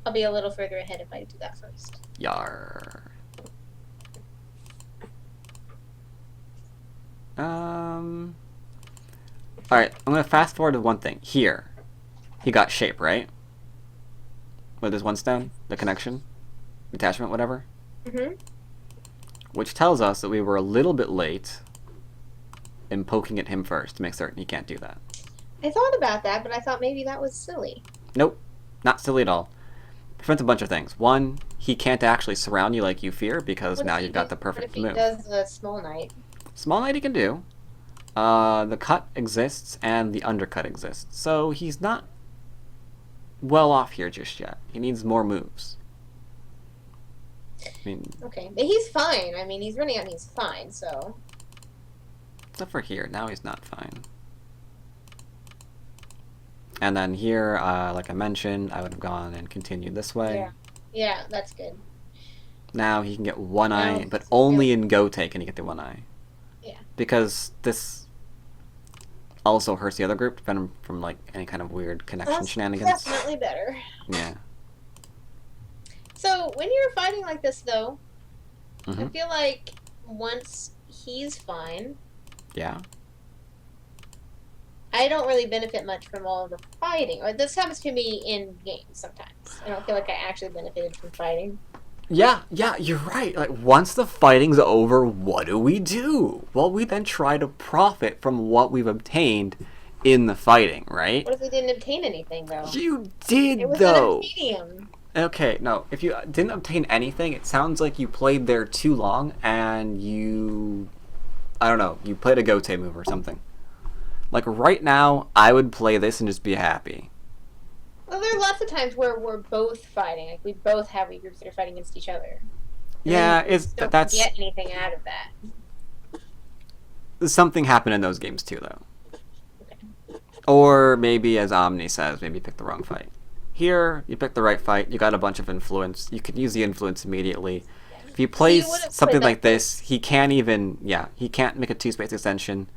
I'll be a little further ahead if I do that first. Yar. Alright, I'm gonna fast forward to one thing. Here. He got shape, right? With his 1 stone? The connection? Attachment, whatever? Mm-hmm. Which tells us that we were a little bit late in poking at him first to make certain he can't do that. I thought about that, but I thought maybe that was silly. Nope. Not silly at all. Prevents a bunch of things. One, he can't actually surround you like you fear because What now if he you've got does- the perfect What if he move. does the small knight? Small knight he can do. The cut exists and the undercut exists. So he's not well off here just yet. He needs more moves. I mean, Okay, but he's fine. I mean, he's running out and he's fine, so... except for here. Now he's not fine. And then here, like I mentioned, I would have gone and continued this way. Yeah. Yeah, that's good. Now he can get 1 Now eye, he's but only in Gote can he get the 1 eye. Yeah. Because this also hurts the other group, depending from like any kind of weird connection That's shenanigans. definitely better. Yeah. So, when you're fighting like this, though, I Mhm. feel like once he's fine, Yeah. I don't really benefit much from all the fighting. Or this happens to me in games sometimes. I don't feel like I actually benefited from fighting. Yeah, you're right. Like, once the fighting's over, what do? Well, we then try to profit from what we've obtained in the fighting, right? What if we didn't obtain anything, though? You did, It was though. a medium. Okay, no. If you didn't obtain anything, it sounds like you played there too long and you... I don't know. You played a Gote move or something. Like, right now, I would play this and just be happy. Well, there are lots of times where we're both fighting. Like we both have weak groups that are fighting against each other. And Yeah, then you just don't that's get anything out of that. something happened in those games too, though. Or maybe, as Omni says, maybe you picked the wrong fight. Here, you picked the right fight. You got a bunch of influence. You can use the influence immediately. If you play something like this, he can't even. Yeah, he can't make a 2-space extension.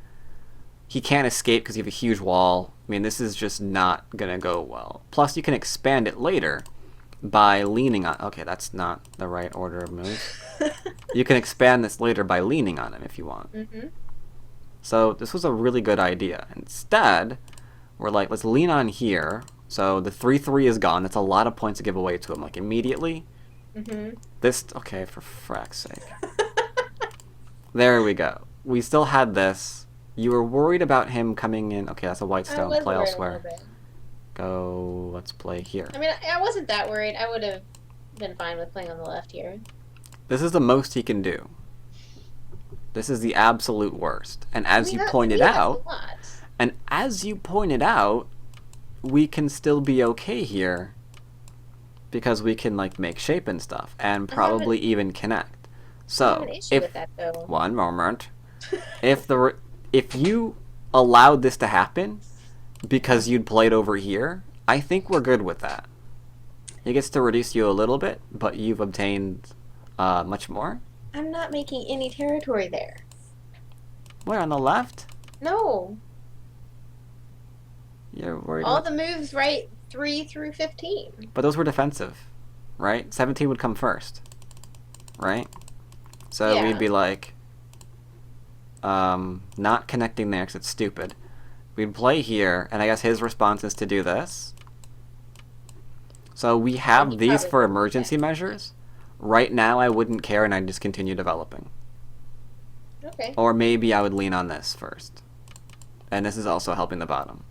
He can't escape because you have a huge wall. I mean, this is just not gonna go well. Plus, you can expand it later by leaning on. Okay, that's not the right order of moves. You can expand this later by leaning on him if you want. Mm-hmm. So this was a really good idea. Instead, we're like, let's lean on here. So the 3/3 is gone. That's a lot of points to give away to him, like immediately. Mm-hmm. This, okay, for frack's sake. There we go. We still had this. You were worried about him coming in. Okay, that's a white stone. Play elsewhere. Go, let's play here. I mean, I wasn't that worried. I would have been fine with playing on the left here. This is the most he can do. This is the absolute worst. And as you pointed that's out, a lot. and as you pointed out, we can still be okay here because we can like make shape and stuff and probably even connect. So, I have an issue with that, though. one moment, if you allowed this to happen because you'd played over here, I think we're good with that. It gets to reduce you a little bit, but you've obtained much more. I'm not making any territory there. Where, on the left? No. You're worried All about... the moves right 3 through 15. But those were defensive, right? 17 would come first, right? So Yeah. we'd be like, not connecting there because it's stupid. We'd play here, and I guess his response is to do this. So we have these for emergency measures. Right now, I wouldn't care, and I'd just continue developing. Okay. Or maybe I would lean on this first. And this is also helping the bottom.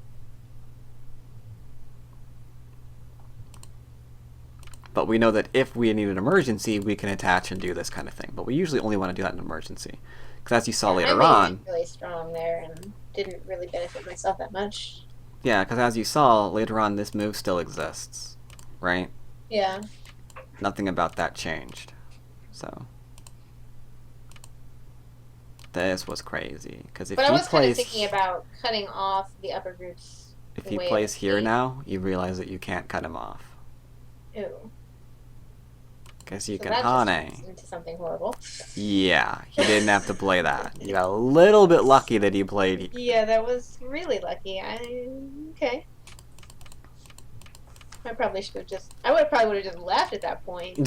But we know that if we need an emergency, we can attach and do this kind of thing. But we usually only want to do that in an emergency. Because as you saw later I on... made it really strong there and didn't really benefit myself that much. Yeah, because as you saw later on, this move still exists. Right? Yeah. Nothing about that changed. So... this was crazy. Because if But I he was kind of plays... thinking about cutting off the upper groups. if he plays here now, you realize that you can't cut him off. Ew. Guess you So can that Hane. just into something horrible. Yeah, he didn't have to play that. You got a little bit lucky that he played. Yeah, that was really lucky. Okay. I probably should have just. I would have just left at that point.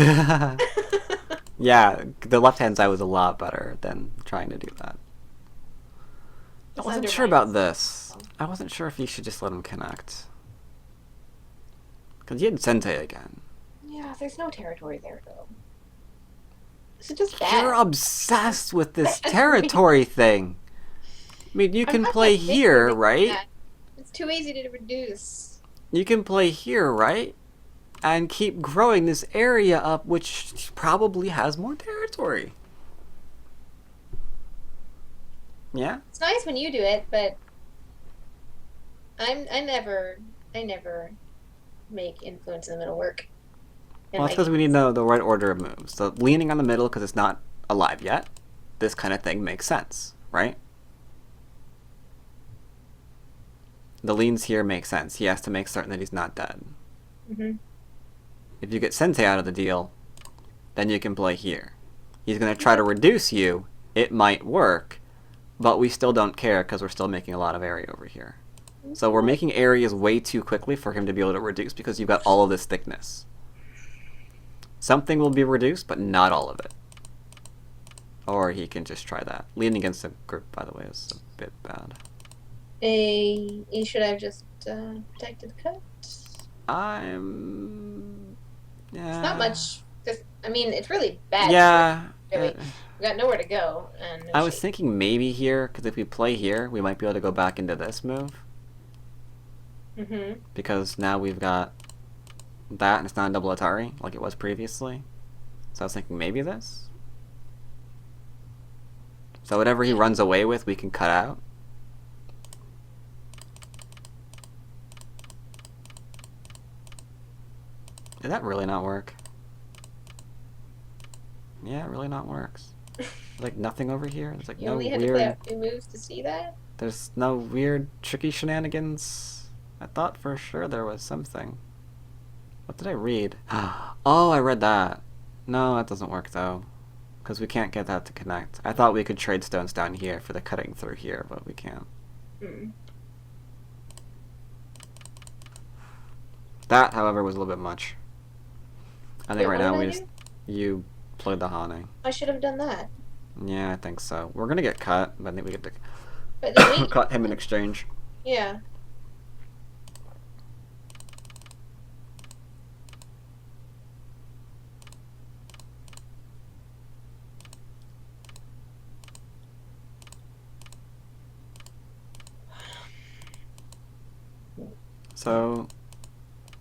Yeah, the left hand side was a lot better than trying to do that. I Just wasn't sure undermines about this. I wasn't sure if you should just let him connect. Because you had Sente again. Yeah, there's no territory there though. This is just bad. You're obsessed with this territory thing. I mean, you I'm can not play that big here, for right? that. It's too easy to reduce. You can play here, right? And keep growing this area up, which probably has more territory. Yeah? It's nice when you do it, but I never make influence in the middle work. Well, it's because we need the right order of moves. So leaning on the middle because it's not alive yet, this kind of thing makes sense, right? The leans here make sense. He has to make certain that he's not dead. Mm-hmm. If you get Sensei out of the deal, then you can play here. He's going to try to reduce you. It might work, but we still don't care because we're still making a lot of area over here. So we're making areas way too quickly for him to be able to reduce because you've got all of this thickness. Something will be reduced, but not all of it. Or he can just try that. Leaning against the group, by the way, is a bit bad. Should I have just protected the cut? I'm... yeah. It's not much. I mean, it's really bad. Yeah. Really. We got nowhere to go. And no I was shape. thinking maybe here, because if we play here, we might be able to go back into this move. Mm-hmm. Because now we've got that, and it's not a double Atari, like it was previously. So I was thinking maybe this. So whatever he runs away with, we can cut out. Did that really not work? Yeah, it really not works. Like nothing over here? There's like You no only had to play weird... out 2 moves to see that? There's no weird tricky shenanigans? I thought for sure there was something. What did I read? Oh, I read that. No, that doesn't work though. Because we can't get that to connect. I thought we could trade stones down here for the cutting through here, but we can't. Hmm. That, however, was a little bit much. I think Wait, right what now did we I just... do? You played the Hane. I should have done that. Yeah, I think so. We're gonna get cut, but I think we get But then to wait. cut him in exchange. Yeah. So,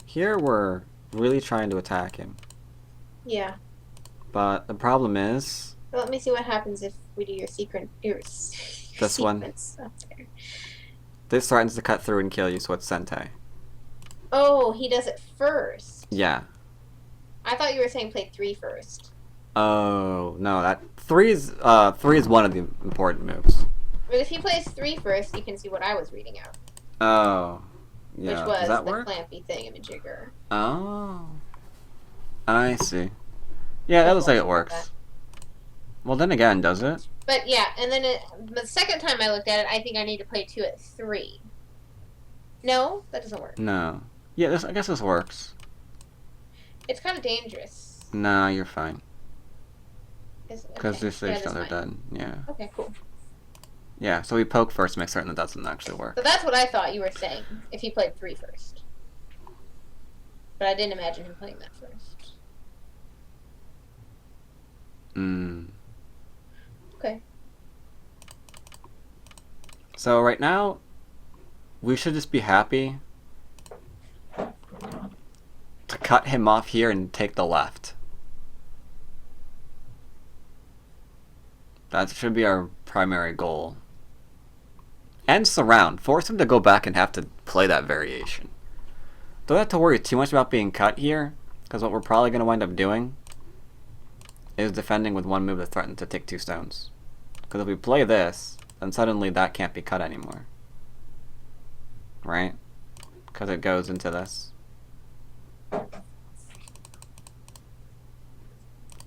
here we're really trying to attack him. Yeah. But the problem is... Well, let me see what happens if we do your secret. Your This one. sequence up there. This threatens to cut through and kill you, so it's Sente. Oh, he does it first. Yeah. I thought you were saying play 3 first. Oh, no, that... Three is one of the important moves. But if he plays 3 first, you can see what I was reading out. Oh. Yeah. Which was Does that the work? clampy thingamajigger. Oh. I see. Yeah, that looks like it works. Well, then again, does it? But yeah, and then the second time I looked at it, I think I need to play 2 at 3. No, that doesn't work. No. Yeah, this. I guess this works. It's kind of dangerous. Nah, you're fine. Because Okay. this stage that's they're fine. done. Yeah. Okay, cool. Yeah, so we poke first to make certain that doesn't actually work. So that's what I thought you were saying, if he played 3 first. But I didn't imagine him playing that first. Mm. Okay. So right now, we should just be happy to cut him off here and take the left. That should be our primary goal. And surround. Force him to go back and have to play that variation. Don't have to worry too much about being cut here, because what we're probably going to wind up doing is defending with one move that threatens to take 2 stones. Because if we play this, then suddenly that can't be cut anymore. Right? Because it goes into this. So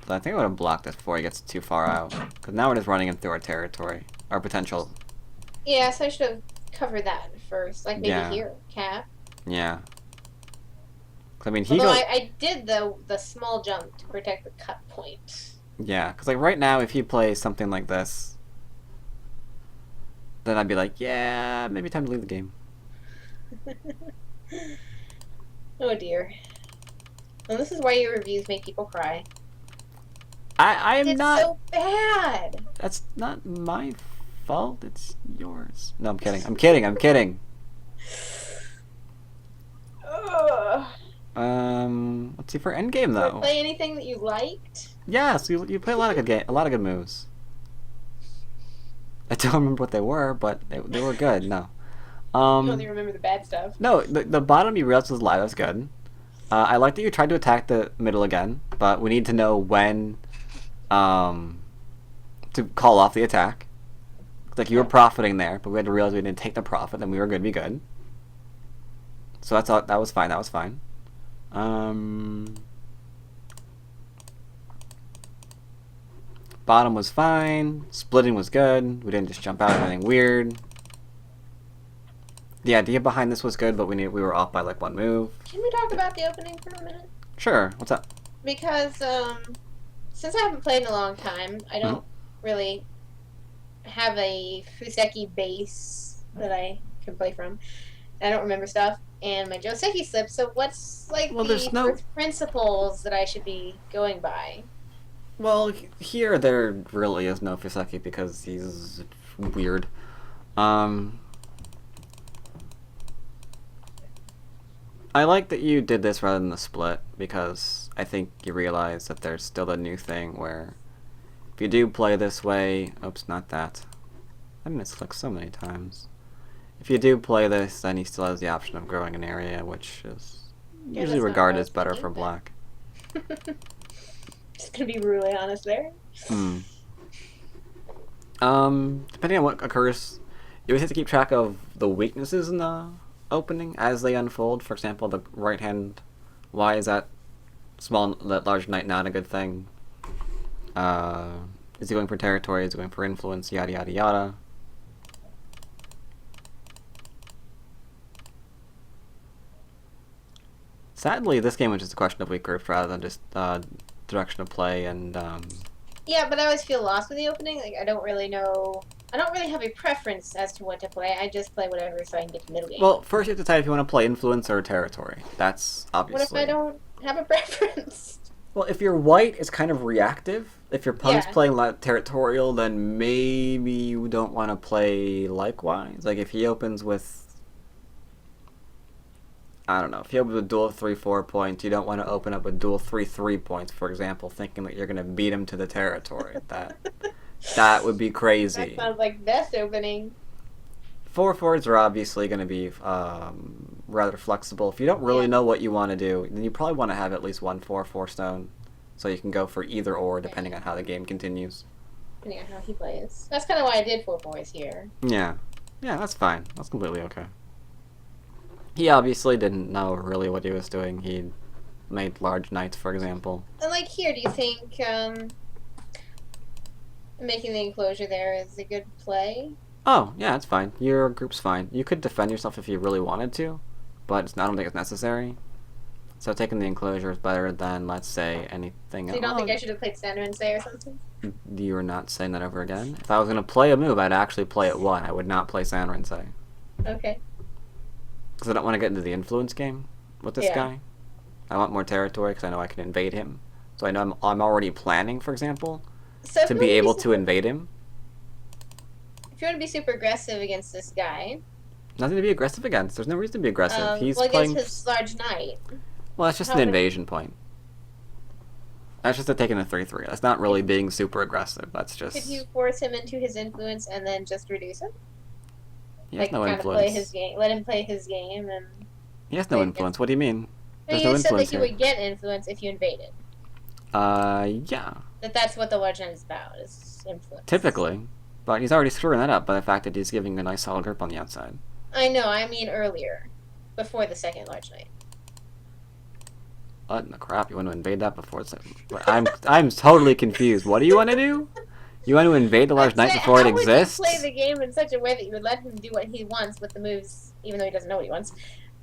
I think I would have blocked this before he gets too far out. Because now we're just running him through our territory. Our potential. Yeah, so I should have covered that first. Like maybe Yeah. here, cap. Yeah. 'Cause I mean, he Although goes... I did the small jump to protect the cut point. Yeah, because like right now, if he plays something like this, then I'd be like, yeah, maybe time to leave the game. Oh dear. Well, this is why your reviews make people cry. I am It's not... so bad. That's not my fault. It's yours. No, I'm kidding. I'm kidding. I'm kidding. Ugh. Let's see for endgame Did I though. play anything that you liked? Yes, you play a lot of a lot of good moves. I don't remember what they were, but they were good. No. You only remember the bad stuff. No, the bottom you realized was live. That's good. I like that you tried to attack the middle again, but we need to know when to call off the attack. Like you were profiting there, but we had to realize we didn't take the profit, then we were good to be good. So that's all, that was fine. That was fine. Bottom was fine. Splitting was good. We didn't just jump out of anything weird. The idea behind this was good, but we were off by like 1 move. Can we talk about the opening for a minute? Sure. What's up? Because since I haven't played in a long time, I don't really have a Fuseki base that I can play from. I don't remember stuff, and my Joseki slipped. So what's like there's no... first principles that I should be going by? Well, here there really is no Fuseki because he's weird. I like that you did this rather than the split because I think you realize that there's still a new thing where if you do play this way, oops, not that. I misclicked so many times. If you do play this, then he still has the option of growing an area, which is Yeah, usually that's not what I regarded was as better thinking, for but- black. Just gonna be brutally honest there. Hmm. Depending on what occurs, you always have to keep track of the weaknesses in the opening as they unfold. For example, the right hand. Why is that large knight not a good thing? Is he going for territory? Is he going for influence? Yada yada yada. Sadly, this game was just a question of weak groups rather than just direction of play and. Yeah, but I always feel lost with the opening. Like, I don't really know. I don't really have a preference as to what to play. I just play whatever so I can get to middle game. Well, first you have to decide if you want to play influence or territory. That's obviously. What if I don't have a preference? Well, if you're white, it's kind of reactive. If your opponent's Yeah. playing territorial, then maybe you don't want to play likewise. Like if he opens with, I don't know, if he opens with dual 3-4 points, you don't want to open up with dual 3-3 points, for example, thinking that you're going to beat him to the territory. That would be crazy. That sounds like best opening. 4/4s are obviously going to be rather flexible. If you don't really Yeah. know what you want to do, then you probably want to have at least one 4/4 stone, so you can go for either or depending on how the game continues. Depending on how he plays. That's kind of why I did 4/4s here. Yeah, that's fine. That's completely okay. He obviously didn't know really what he was doing. He made large knights, for example. And like here, do you think making the enclosure there is a good play? Oh, yeah, it's fine. Your group's fine. You could defend yourself if you really wanted to, but I don't think it's necessary. So taking the enclosure is better than, let's say, anything So else. you don't think I should have played Sandra and say or something? You're not saying that ever again? If I was going to play a move, I'd actually play it one. I would not play Sanrinsei. Okay. Because I don't want to get into the influence game with this Yeah. guy. I want more territory because I know I can invade him. So I know I'm already planning, for example, So if to you be wanna able to super- invade him. If you want to be super aggressive against this guy, Nothing to be aggressive against. There's no reason to be aggressive. He's well, playing. against his large knight. Well, that's just how an many- invasion point. That's just taking a 3/3. That's not really being super aggressive. That's just. Could you force him into his influence and then just reduce him? He has Like, no kind of play influence. his game. Let him play his game, and He has no play influence. What do you mean? I There's mean, no you said influence that you here. would get influence if you invaded. Yeah. That's what the large knight is about, is influence. Typically. But he's already screwing that up by the fact that he's giving a nice solid grip on the outside. I know, I mean earlier. Before the second large knight. What in the crap? You want to invade that before it's... I'm totally confused. What do you want to do? You want to invade the large I'm knight saying, before it how would exists? you play the game in such a way that you would let him do what he wants with the moves, even though he doesn't know what he wants,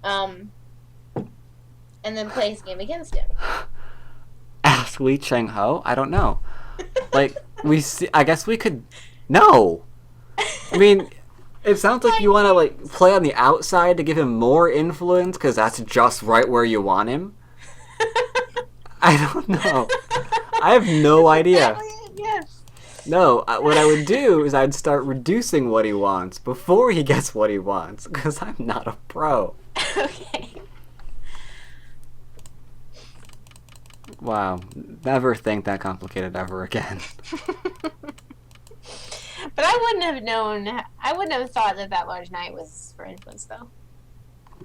and then play his game against him? Ask Li Cheng Ho? I don't know. Like, I guess we could... No! I mean, it sounds like you want to, like, play on the outside to give him more influence, because that's just right where you want him? I don't know. I have no idea. Yes. No, what I would do is I'd start reducing what he wants before he gets what he wants, because I'm not a pro. Okay. Wow. Never think that complicated ever again. But I wouldn't have known. I wouldn't have thought that that large knight was for influence, though.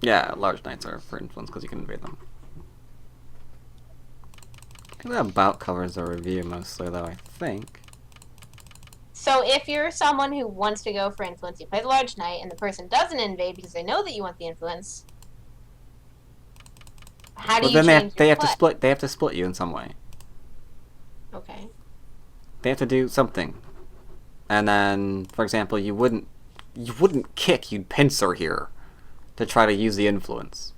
Yeah, large knights are for influence because you can invade them. I think that about covers the review mostly, though, I think. So if you're someone who wants to go for influence, you play the large knight, and the person doesn't invade because they know that you want the influence. How do Well, you then change they your have to play? split. They have to split you in some way. Okay. They have to do something. And then, for example, you wouldn't kick. You'd pincer here to try to use the influence.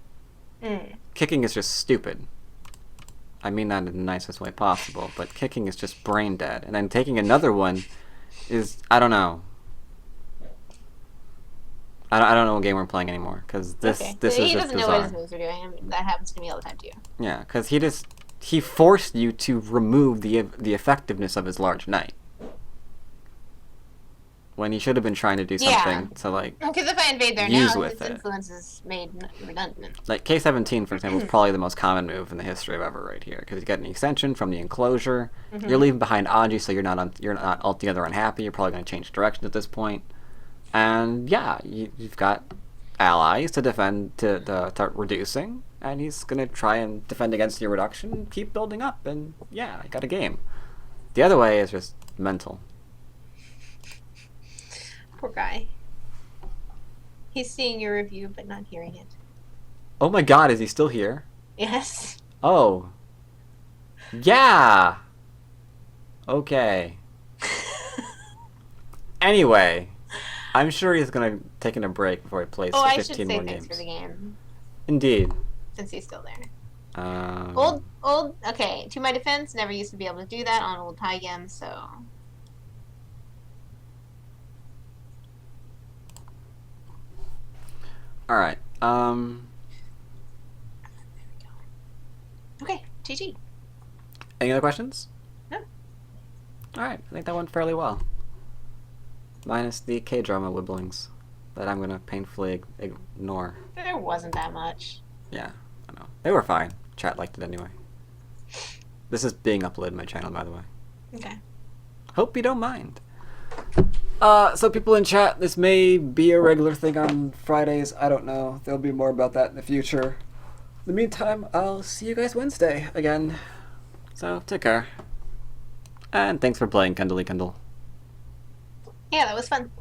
Mm. Kicking is just stupid. I mean that in the nicest way possible, but kicking is just brain dead. And then taking another one is, I don't know. I don't know what game we're playing anymore, because this Okay. this So is he just doesn't know what his bizarre. moves are doing. I mean, that happens to me all the time too. Yeah, because he forced you to remove the effectiveness of his large knight. When he should have been trying to do Yeah. something to, like, Because if I invade there Use now, with his it. influence is made redundant. like K17, for example, is probably the most common move in the history of ever right here, because you get an extension from the enclosure. Mhm. You're leaving behind Aji, so you're not altogether unhappy. You're probably going to change direction at this point. And yeah, you've got allies to defend to start reducing, and he's gonna try and defend against your reduction and keep building up, and yeah, I got a game. The other way is just mental. Poor guy. He's seeing your review but not hearing it. Oh my god, is he still here? Yes. Oh. Yeah! Okay. Anyway, I'm sure he's gonna take a break before he plays Oh, I should 15 say more thanks games. for the game, Indeed. since he's still there. Um, Okay, to my defense, never used to be able to do that on old Tygem, so... Alright, Okay, GG. any other questions? No. Alright, I think that went fairly well. Minus the K-drama wibblings that I'm gonna painfully ignore. There wasn't that much. Yeah, I know. They were fine. Chat liked it anyway. This is being uploaded to my channel, by the way. Okay. Hope you don't mind. So people in chat, this may be a regular thing on Fridays. I don't know. There'll be more about that in the future. In the meantime, I'll see you guys Wednesday again. So, take care. And thanks for playing, Kendall. Yeah, that was fun.